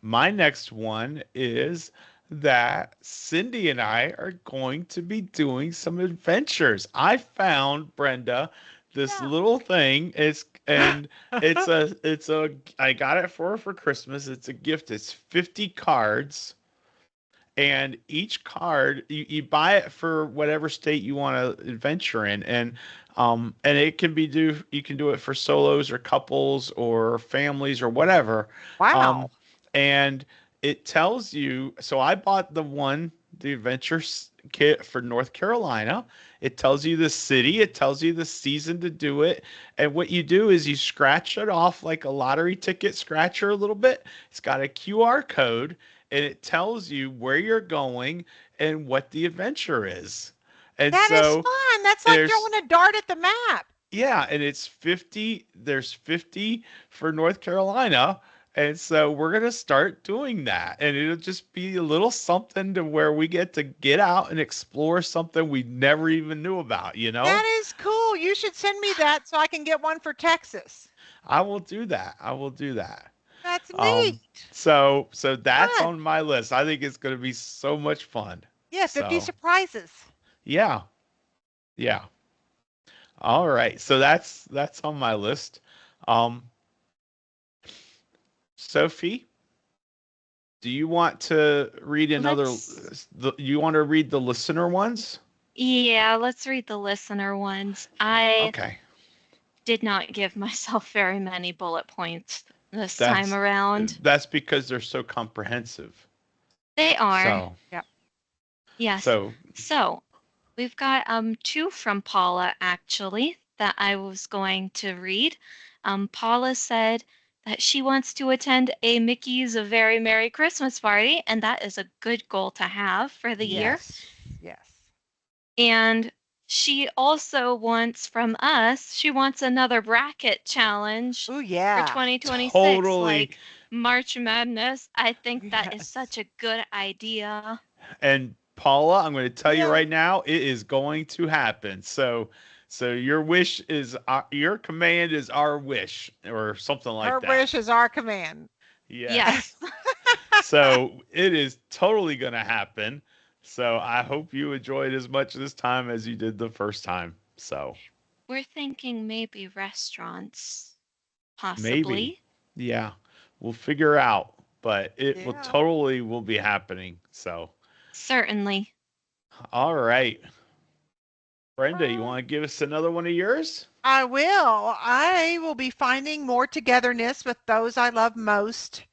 my next one is that Cindy and I are going to be doing some adventures. I found, Brenda, this little thing. It's a I got it for her for Christmas. It's a gift. It's 50 cards, and each card you buy it for whatever state you want to adventure in, and it can be do you can do it for solos or couples or families or whatever. um Wow. and it tells you, so I bought the adventure kit for North Carolina. It tells you the city, it tells you the season to do it, and what you do is you scratch it off like a lottery ticket scratcher a little bit. It's got a QR code, and it tells you where you're going and what the adventure is. And That is so fun. That's like there's throwing a dart at the map. yeah, and it's 50. There's 50 for North Carolina. And so we're going to start doing that. And it'll just be a little something to where we get to get out and explore something we never even knew about, you know? That is cool. You should send me that so I can get one for Texas. I will do that. I will do that. That's Um, neat. so that's Fun. on my list. I think it's going to be so much fun. Yeah, 50 So, surprises. yeah. Yeah. All right. So that's on my list. Um, Sophie, do you want to read another? Let's, You want to read the listener ones? yeah, let's read the listener ones. I Okay, did not give myself very many bullet points this time that's around. that's because they're so comprehensive. They are, So Yep. yes. so So we've got two from Paula actually that I was going to read. Paula said that she wants to attend a Mickey's a Very Merry Christmas party, and that is a good goal to have for the year. Yes. Yes. And she also wants from us, she wants another bracket challenge Oh, for yeah. 2026, totally. like March Madness. I think that is Yes. such a good idea. And Paula, I'm going to tell you Yeah. right now, it is going to happen. So your wish is your command is our wish, or something like Her that. wish is our command. Yes. Yes. So it is totally going to happen. So I hope you enjoy it as much this time as you did the first time. So We're thinking maybe restaurants, maybe, possibly. yeah, we'll figure out, but it will Yeah. totally will be happening. So, Certainly. all right. Brenda, you Uh, want to give us another one of yours? I will. I will be finding more togetherness with those I love most,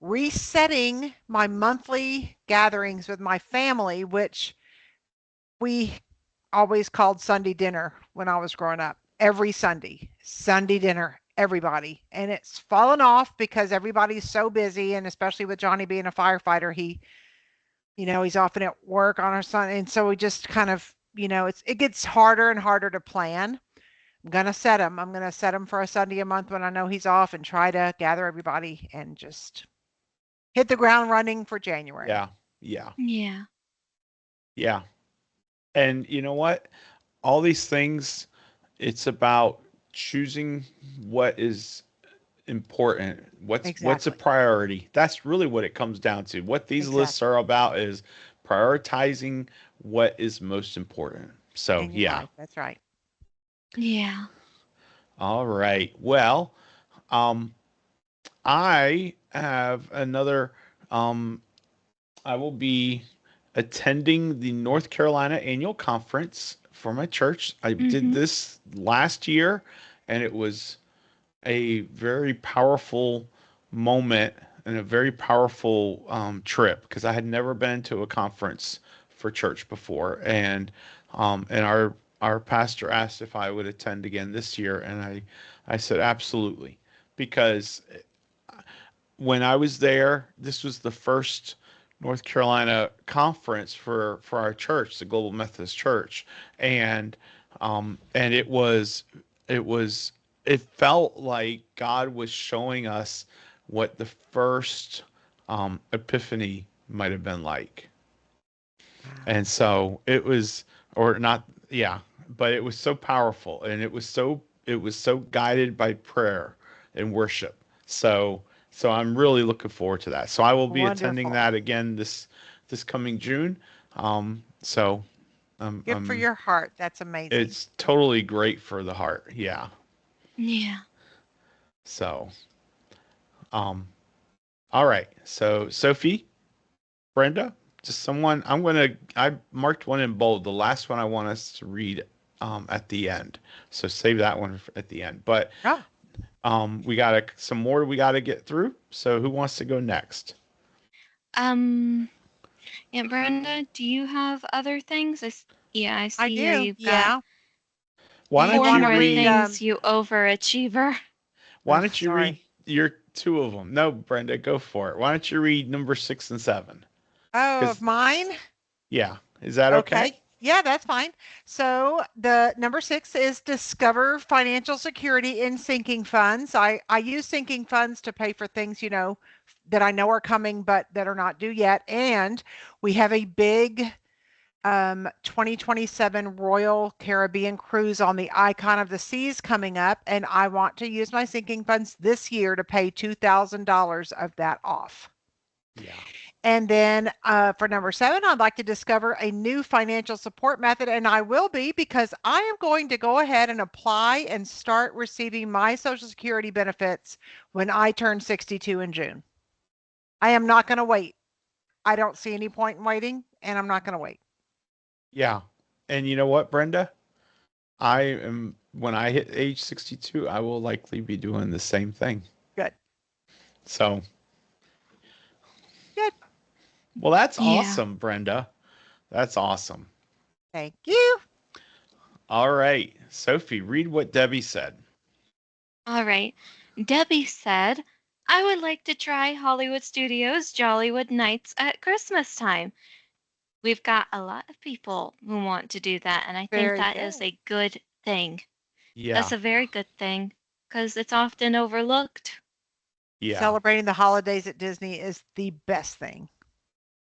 resetting my monthly gatherings with my family, which we always called Sunday dinner when I was growing up. Every Sunday dinner, everybody. And it's fallen off because everybody's so busy. And especially with Johnny being a firefighter, he's often at work on our Sunday. And so we just kind of, it gets harder and harder to plan. I'm going to set him for a Sunday a month when I know he's off and try to gather everybody and just hit the ground running for January. Yeah, yeah, Yeah. yeah. And you know what? All these things, it's about choosing what is important. What's a Exactly. priority? That's really what it comes down to. What these lists Exactly. are about is prioritizing what is most important. So, In your yeah. life. That's right. Yeah. All right. Well, um I have another um I will be attending the North Carolina Annual Conference for my church. I did Mm-hmm. this last year, and it was a very powerful moment and a very powerful trip because I had never been to a conference for church before, and our pastor asked if I would attend again this year, and I said absolutely because when I was there, this was the first North Carolina conference for our church, the Global Methodist Church, and it was it felt like God was showing us what the first epiphany might have been like. Wow. And so it was, or not, yeah, but it was so powerful, and it was so guided by prayer and worship. So I'm really looking forward to that. So I will be attending Wonderful. that again this coming June. So Good for your heart. That's amazing. it's totally great for the heart. Yeah. Yeah. So all right. So Sophie, Brenda, just someone I marked one in bold. The last one I want us to read at the end. So save that one at the end. But Oh, we got some more we got to get through. So who wants to go next? Um, Aunt Brenda, do you have other things? Yeah, I I see here do. you've got Yeah. Do Why you don't four you want to more read? read things, you overachiever. why Oh, don't you read sorry. two of them. No, Brenda, go for it. Why don't you read number 6 and 7? Oh, of Because mine? yeah, is that okay? Okay. Yeah, that's fine. So the number 6 is discover financial security in sinking funds. I use sinking funds to pay for things, that I know are coming, but that are not due yet. And we have a big 2027 Royal Caribbean cruise on the Icon of the Seas coming up, and I want to use my sinking funds this year to pay $2,000 of that off. Yeah. And then for number 7, I'd like to discover a new financial support method, and I will be because I am going to go ahead and apply and start receiving my Social Security benefits when I turn 62 in June. I am not going to wait. I don't see any point in waiting, and I'm not going to wait. Yeah. And you know what, Brenda? When I hit age 62, I will likely be doing the same thing. Good. So, Good. well, that's Yeah. awesome, Brenda. That's awesome. Thank you. All right. Sophie, read what Debbie said. All right. Debbie said, I would like to try Hollywood Studios' Jollywood Nights at Christmas time. We've got a lot of people who want to do that, and I think Very that is good. a good thing. Yeah. That's a very good thing because it's often overlooked. Yeah. Celebrating the holidays at Disney is the best thing.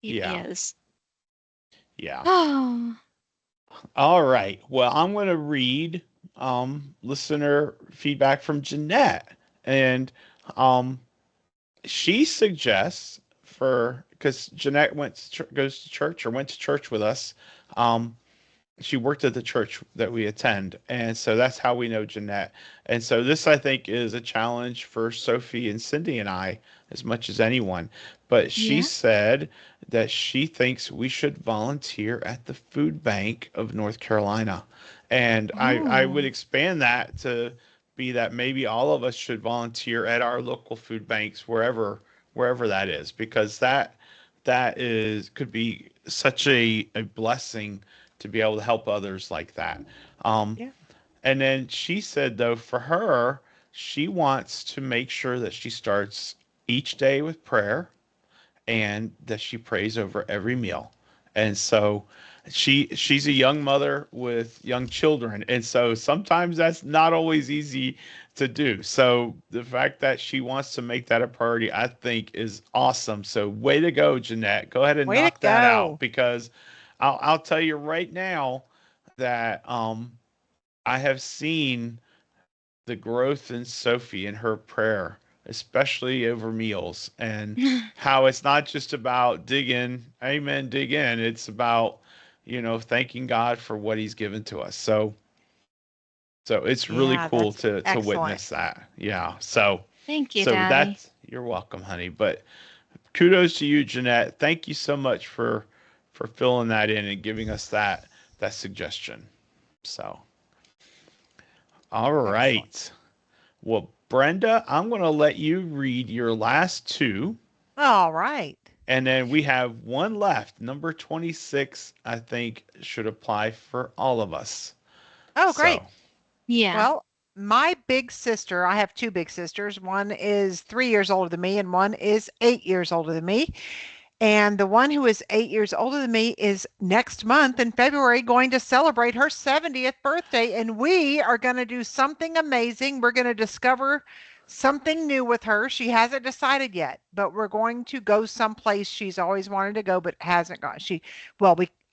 It Yeah. is. Yeah. Oh, All right. Well, I'm going to read listener feedback from Jeanette. And um, she suggests because Jeanette goes to church or went to church with us. Um, she worked at the church that we attend. And so that's how we know Jeanette. And so this, I think, is a challenge for Sophie and Cindy and I as much as anyone. But she yeah. said that she thinks we should volunteer at the food bank of North Carolina. And I would Oh, expand that to be that maybe all of us should volunteer at our local food banks wherever that is, because that is could be such a blessing to be able to help others like that. Um, Yeah. and then she said, though, for her, she wants to make sure that she starts each day with prayer and that she prays over every meal. And so she's a young mother with young children, and so sometimes that's not always easy to do. So the fact that she wants to make that a priority, I think, is awesome. So way to go, Jeanette. Go ahead and Way to knock that out go. because I'll tell you right now that I have seen the growth in Sophie in her prayer, especially over meals, and how it's not just about dig in, amen, dig in. It's about, thanking God for what he's given to us. So it's really Yeah, cool that's to excellent. witness that. Yeah. So thank you, so Daddy. you're welcome, honey. But kudos to you, Jeanette. Thank you so much for filling that in and giving us that suggestion. So, all Excellent. right. Well, Brenda, I'm going to let you read your last two, All right. and then we have one left. Number 26, I think, should apply for all of us. Oh, great. So, Yeah. Well, my big sister, I have two big sisters. One is 3 years older than me, and one is 8 years older than me. And the one who is 8 years older than me is next month in February going to celebrate her 70th birthday. And we are going to do something amazing. We're going to discover something new with her. She hasn't decided yet, but we're going to go someplace she's always wanted to go, but hasn't gone.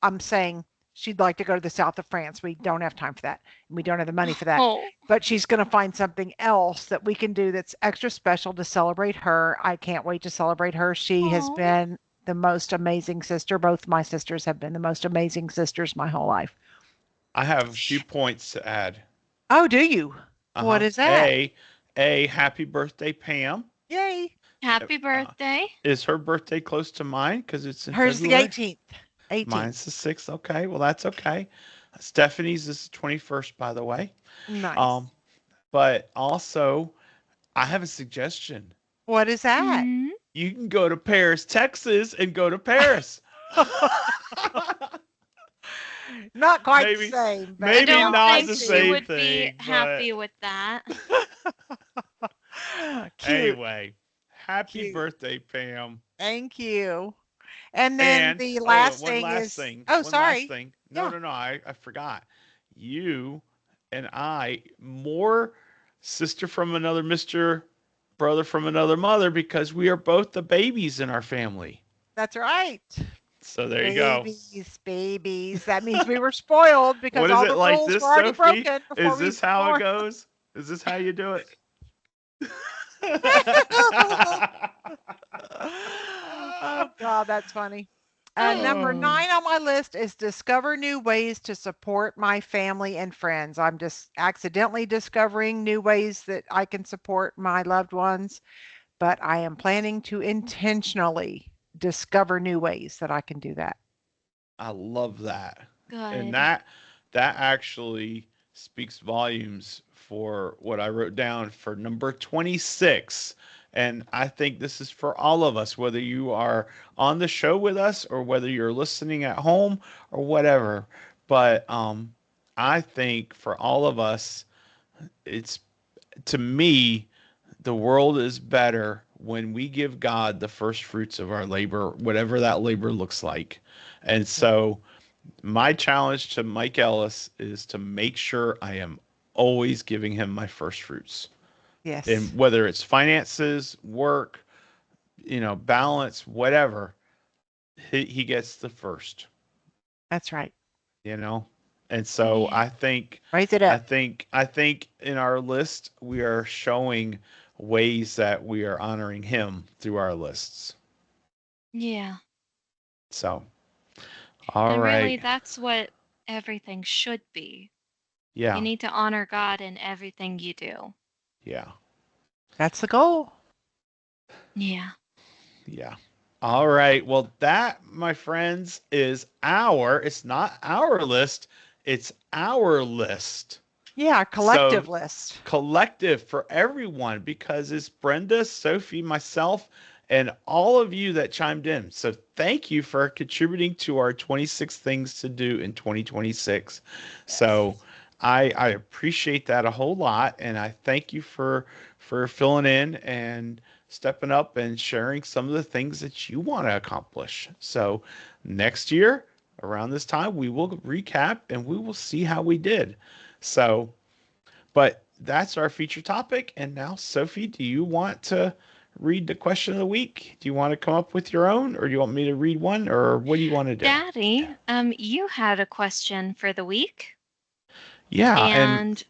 I'm saying she'd like to go to the south of France. We don't have time for that. And we don't have the money for that. Oh, But she's going to find something else that we can do that's extra special to celebrate her. I can't wait to celebrate her. She has oh. been the most amazing sister. Both my sisters have been the most amazing sisters my whole life. I have a few points to add. Oh, do you? What Uh-huh. is that? Happy birthday, Pam. Yay. Happy Uh, birthday. is her birthday close to mine because it's in Hers is the February? 18th. 18th. Mine's the 6th. Okay, well, that's okay. Stephanie's is the 21st, by the way. Nice. Um, but also, I have a suggestion. What is that? Hmm. You can go to Paris, Texas, and go to Paris. Not quite the maybe, same, but I maybe don't not we'll the think she see. same would be thing, but happy with that. Cute. anyway. Happy Cute. birthday, Pam. Thank you. And then And the oh, last one thing last is, thing. oh, One last sorry. thing. No, Yeah, no, no. I forgot. You and I, more sister from another mister, brother from another mother, because we are both the babies in our family. that's right. So there you go. Babies, babies. That means we were spoiled because What is all it the like rules were this, already Sophie? broken before Is we this were how it born. goes? Is this how you do it? Oh God, that's funny. Number Oh, 9 on my list is discover new ways to support my family and friends. I'm just accidentally discovering new ways that I can support my loved ones, but I am planning to intentionally discover new ways that I can do that. I love that. And Good. that actually speaks volumes for what I wrote down for number 26. And I think this is for all of us, whether you are on the show with us or whether you're listening at home or whatever. But I think for all of us, it's to me, the world is better when we give God the first fruits of our labor, whatever that labor looks like. And Yeah. so my challenge to Mike Ellis is to make sure I am always giving him my first fruits. Yes, And whether it's finances, work, balance, whatever, he gets the first, that's right. you know? And so Yeah. Raise it up. I think in our list we are showing ways that we are honoring him through our lists. Yeah. So, all And really, right. that's what everything should be. You Yeah. need to honor God in everything you do. Yeah. That's the goal. Yeah. Yeah. All right. Well, that, my friends, it's not our list, it's our list. Yeah, our So collective list. collective for everyone because it's Brenda, Sophie, myself, and all of you that chimed in. So thank you for contributing to our 26 things to do in 2026. Yes. So I appreciate that a whole lot, and I thank you for filling in and stepping up and sharing some of the things that you want to accomplish. So next year around this time we will recap and we will see how we did. So but that's our feature topic. And now, Sophie, do you want to read the question of the week? Do you want to come up with your own, or do you want me to read one, or what do you want to do? Daddy, you had a question for the week. Yeah, and And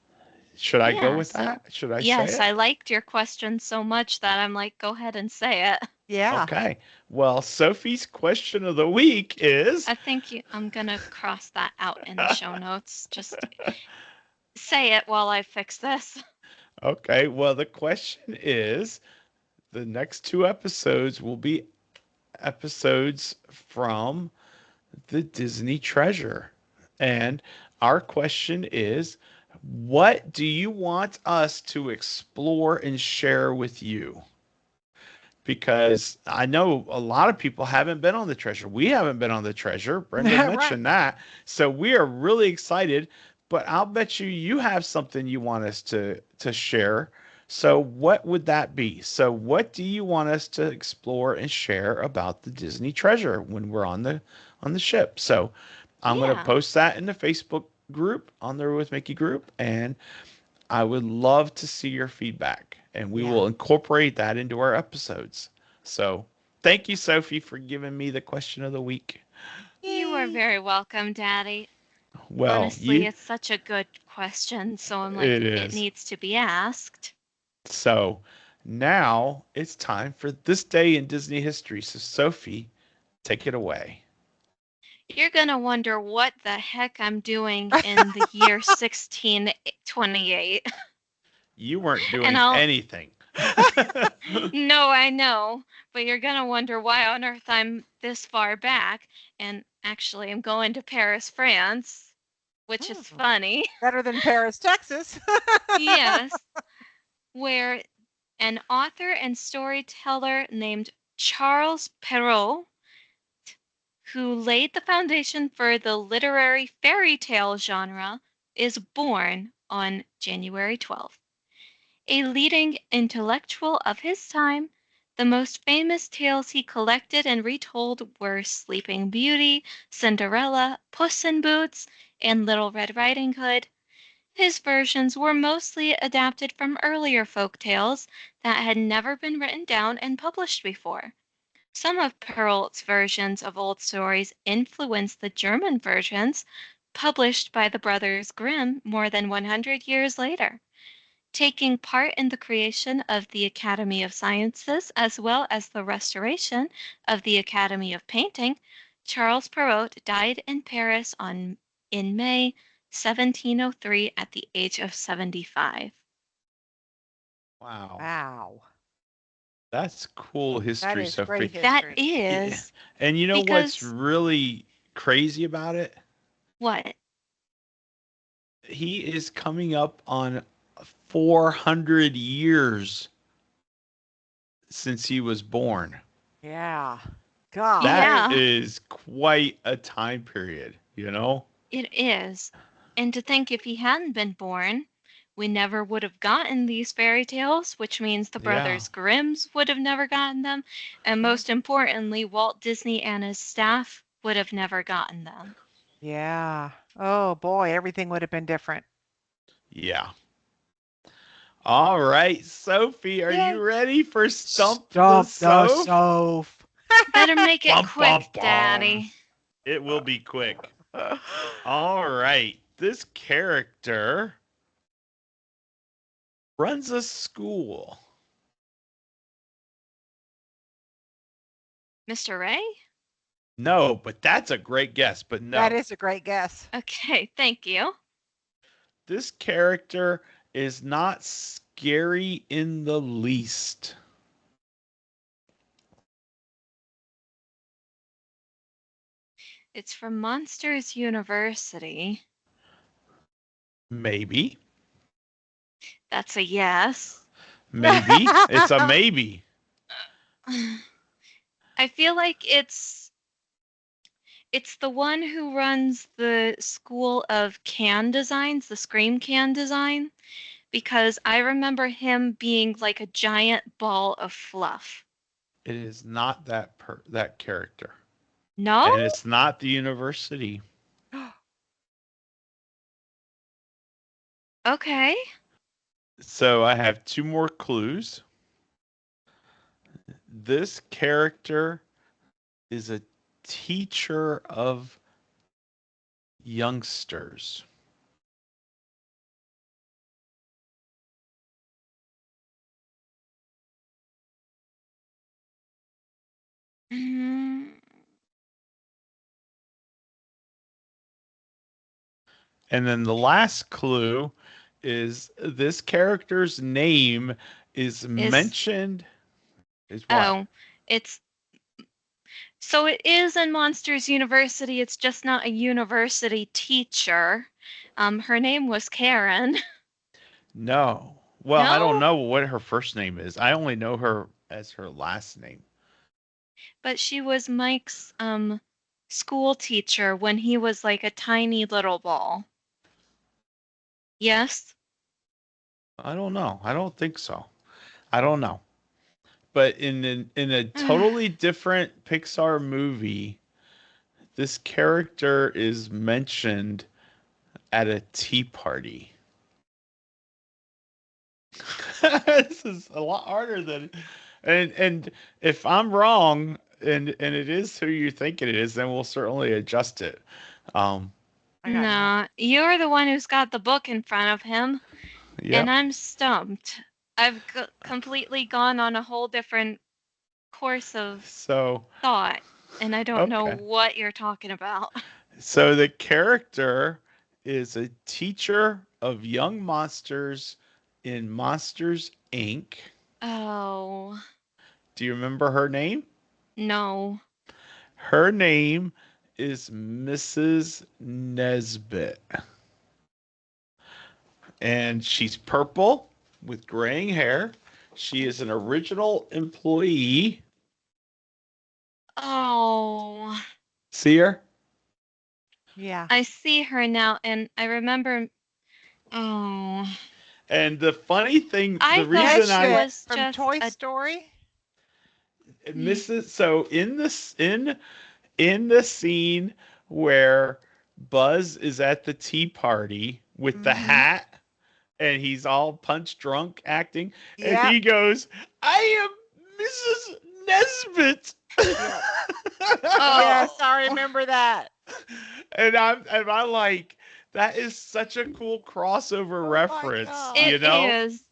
should I go yeah, with so that? Should I say yes, it? I liked your question so much that I'm like, go ahead and say it. Yeah. Okay. Well, Sophie's question of the week is I'm gonna cross that out in the show notes. Just say it while I fix this. okay. Well, the question is the next two episodes will be episodes from the Disney Treasure. And our question is, what do you want us to explore and share with you? Because I know a lot of people haven't been on the treasure. We haven't been on the treasure. Brenda Right. mentioned that. So we are really excited, but I'll bet you have something you want us to share. So what would that be? So what do you want us to explore and share about the Disney treasure when we're on the ship? So I'm going to Yeah, post that in the Facebook group on the with Mickey group, and I would love to see your feedback, and we Yeah. will incorporate that into our episodes. So, thank you, Sophie, for giving me the question of the week. you are Yay. very welcome, Daddy. Well, Honestly, you it's such a good question, so I'm like, it it is. needs to be asked. So, now it's time for this day in Disney history. So, Sophie, take it away. You're gonna wonder what the heck I'm doing in the year 1628. You weren't And doing I'll, anything. no, I know, but you're gonna wonder why on earth I'm this far back. And actually, I'm going to Paris, France, which is Hmm. funny. Better than Paris, Texas. Yes, where an author and storyteller named Charles Perrault, who laid the foundation for the literary fairy tale genre, is born on January 12th. A leading intellectual of his time, The most famous tales he collected and retold were Sleeping Beauty, Cinderella, Puss in Boots, and Little Red Riding Hood. His versions were mostly adapted from earlier folk tales that had never been written down and published before. Some of Perrault's versions of old stories influenced the German versions published by the brothers Grimm more than 100 years later. Taking part in the creation of the Academy of Sciences as well as the restoration of the Academy of Painting, Charles Perrault died in Paris in May 1703 at the age of 75. Wow. Wow. That's cool That history, is great Sophie. That history. Yeah. is And you know what's because really crazy about it? what? He is coming up on 400 years since he was born. Yeah. God. That Yeah, is quite a time period, you know? it is. And to think if he hadn't been born, we never would have gotten these fairy tales, which means the Yeah. brothers Grimm's would have never gotten them, and most importantly, Walt Disney and his staff would have never gotten them. Yeah. Oh boy, everything would have been different. Yeah. All right, Sophie, are Yay. you ready for Stump the Stump the Soph? Soph. Better make it Bum, bum, quick, bum. Daddy. It will be quick. All right. This character runs a school. Mr. Ray? No, but that's a great guess, but That no. is a great guess. Okay, thank you. This character is not scary in the least. It's from Monsters University. Maybe. That's a yes. Maybe. It's a maybe. I feel like it's the one who runs the School of Can Designs, the Scream Can Design, because I remember him being like a giant ball of fluff. It is not that character. No? And it's not the university. Okay. So I have two more clues. This character is a teacher of youngsters. Mm, And then the last clue is this character's name is is mentioned. Is what? oh, it's so it is in Monsters University. It's just not a university teacher. Her name was Karen. No. Well, I don't No, know what her first name is. I only know her as her last name. but she was Mike's school teacher when he was like a tiny little ball. Yes? I don't know. I don't think so. I don't know. But in a totally different Pixar movie, this character is mentioned at a tea party. This is a lot harder than and if I'm wrong and it is who you think it is, then we'll certainly adjust it. Um, I got no. No, you're the one who's got the book in front of him, and yep. I'm stumped. I've completely gone on a whole different course of So thought, and I don't know okay. what you're talking about. So the character is a teacher of young monsters in Monsters Inc. Oh, Do you remember her name? no. Her name is Mrs. Nesbit. And she's purple with graying hair. She is an original employee. Oh, See her? Yeah. I see her now, and I remember. Oh, And the funny thing, I the thought reason she I Nesbit was from just Toy a. Story. Mrs. So in the scene where Buzz is at the tea party with the Mm-hmm. hat and he's all punch drunk acting, and Yep. he goes, "I am Mrs. Nesbit." Yep. Oh, Yes, I remember that. And I'm like, that is such a cool crossover Oh my reference, God. you it know? is.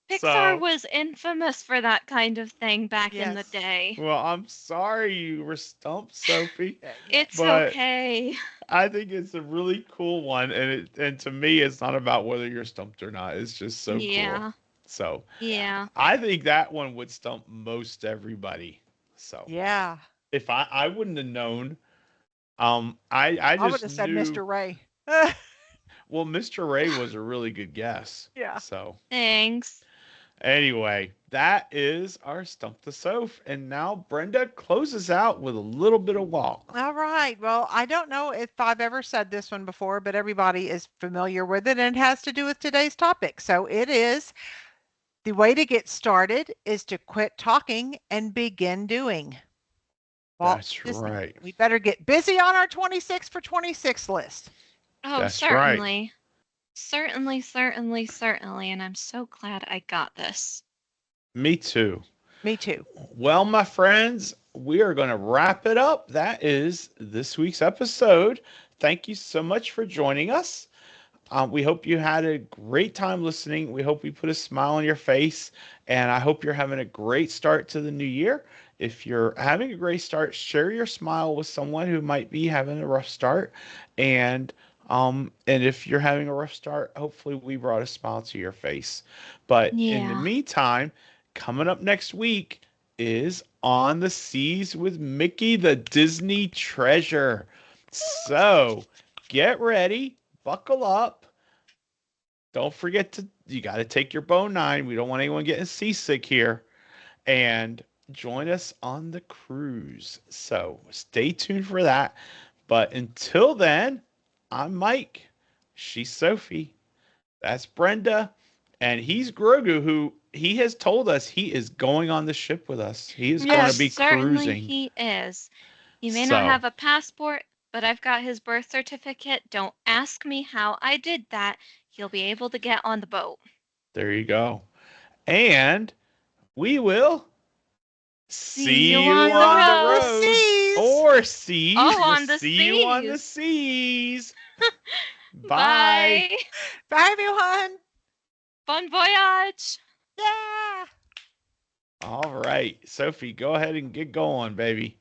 Pixar So, was infamous for that kind of thing back in the Yes. day. well, I'm sorry you were stumped, Sophie, It's Yes. but okay. I think it's a really cool one, and to me, it's not about whether you're stumped or not. It's just so cool. Yeah. So Yeah. Yeah. I think that one would stump most everybody. So Yeah. if I wouldn't have known, I I would just have said knew. Mr. Ray. Well, Mr. Ray was a really good guess. Yeah. So Thanks. anyway, that is our stump the Soph, and now Brenda closes out with a little bit of walk. All right. Well, I don't know if I've ever said this one before, but everybody is familiar with it, and it has to do with today's topic. So it is the way to get started is to quit talking and begin doing. Walt That's Disney. right. We better get busy on our 26 for 26 list. Oh, That's right. certainly. Certainly, certainly, certainly. And I'm so glad I got this. Me too. Me too. Well, my friends, we are going to wrap it up. That is this week's episode. Thank you so much for joining us. We hope you had a great time listening. We hope we put a smile on your face, and I hope you're having a great start to the new year. If you're having a great start, share your smile with someone who might be having a rough start, and if you're having a rough start, hopefully we brought a smile to your face. But in the Yeah. meantime, coming up next week is On the Seas with Mickey, the Disney Treasure. So get ready, buckle up. Don't forget you got to take your bone nine. We don't want anyone getting seasick here. And join us on the cruise. So stay tuned for that. But until then, I'm Mike. She's Sophie. That's Brenda. And he's Grogu, who he has told us he is going on the ship with us. He is going to Yes. be Certainly cruising. he is. He may not So have a passport, but I've got his birth certificate. Don't ask me how I did that. He'll be able to get on the boat. there you go. And we will See see you you on the on the The road. road. seas. Or seas. Oh, We'll on the see you on the seas. seas. Bye. Bye. Bye, everyone. Bon voyage. Yeah. All right. Sophie, go ahead and get going, baby.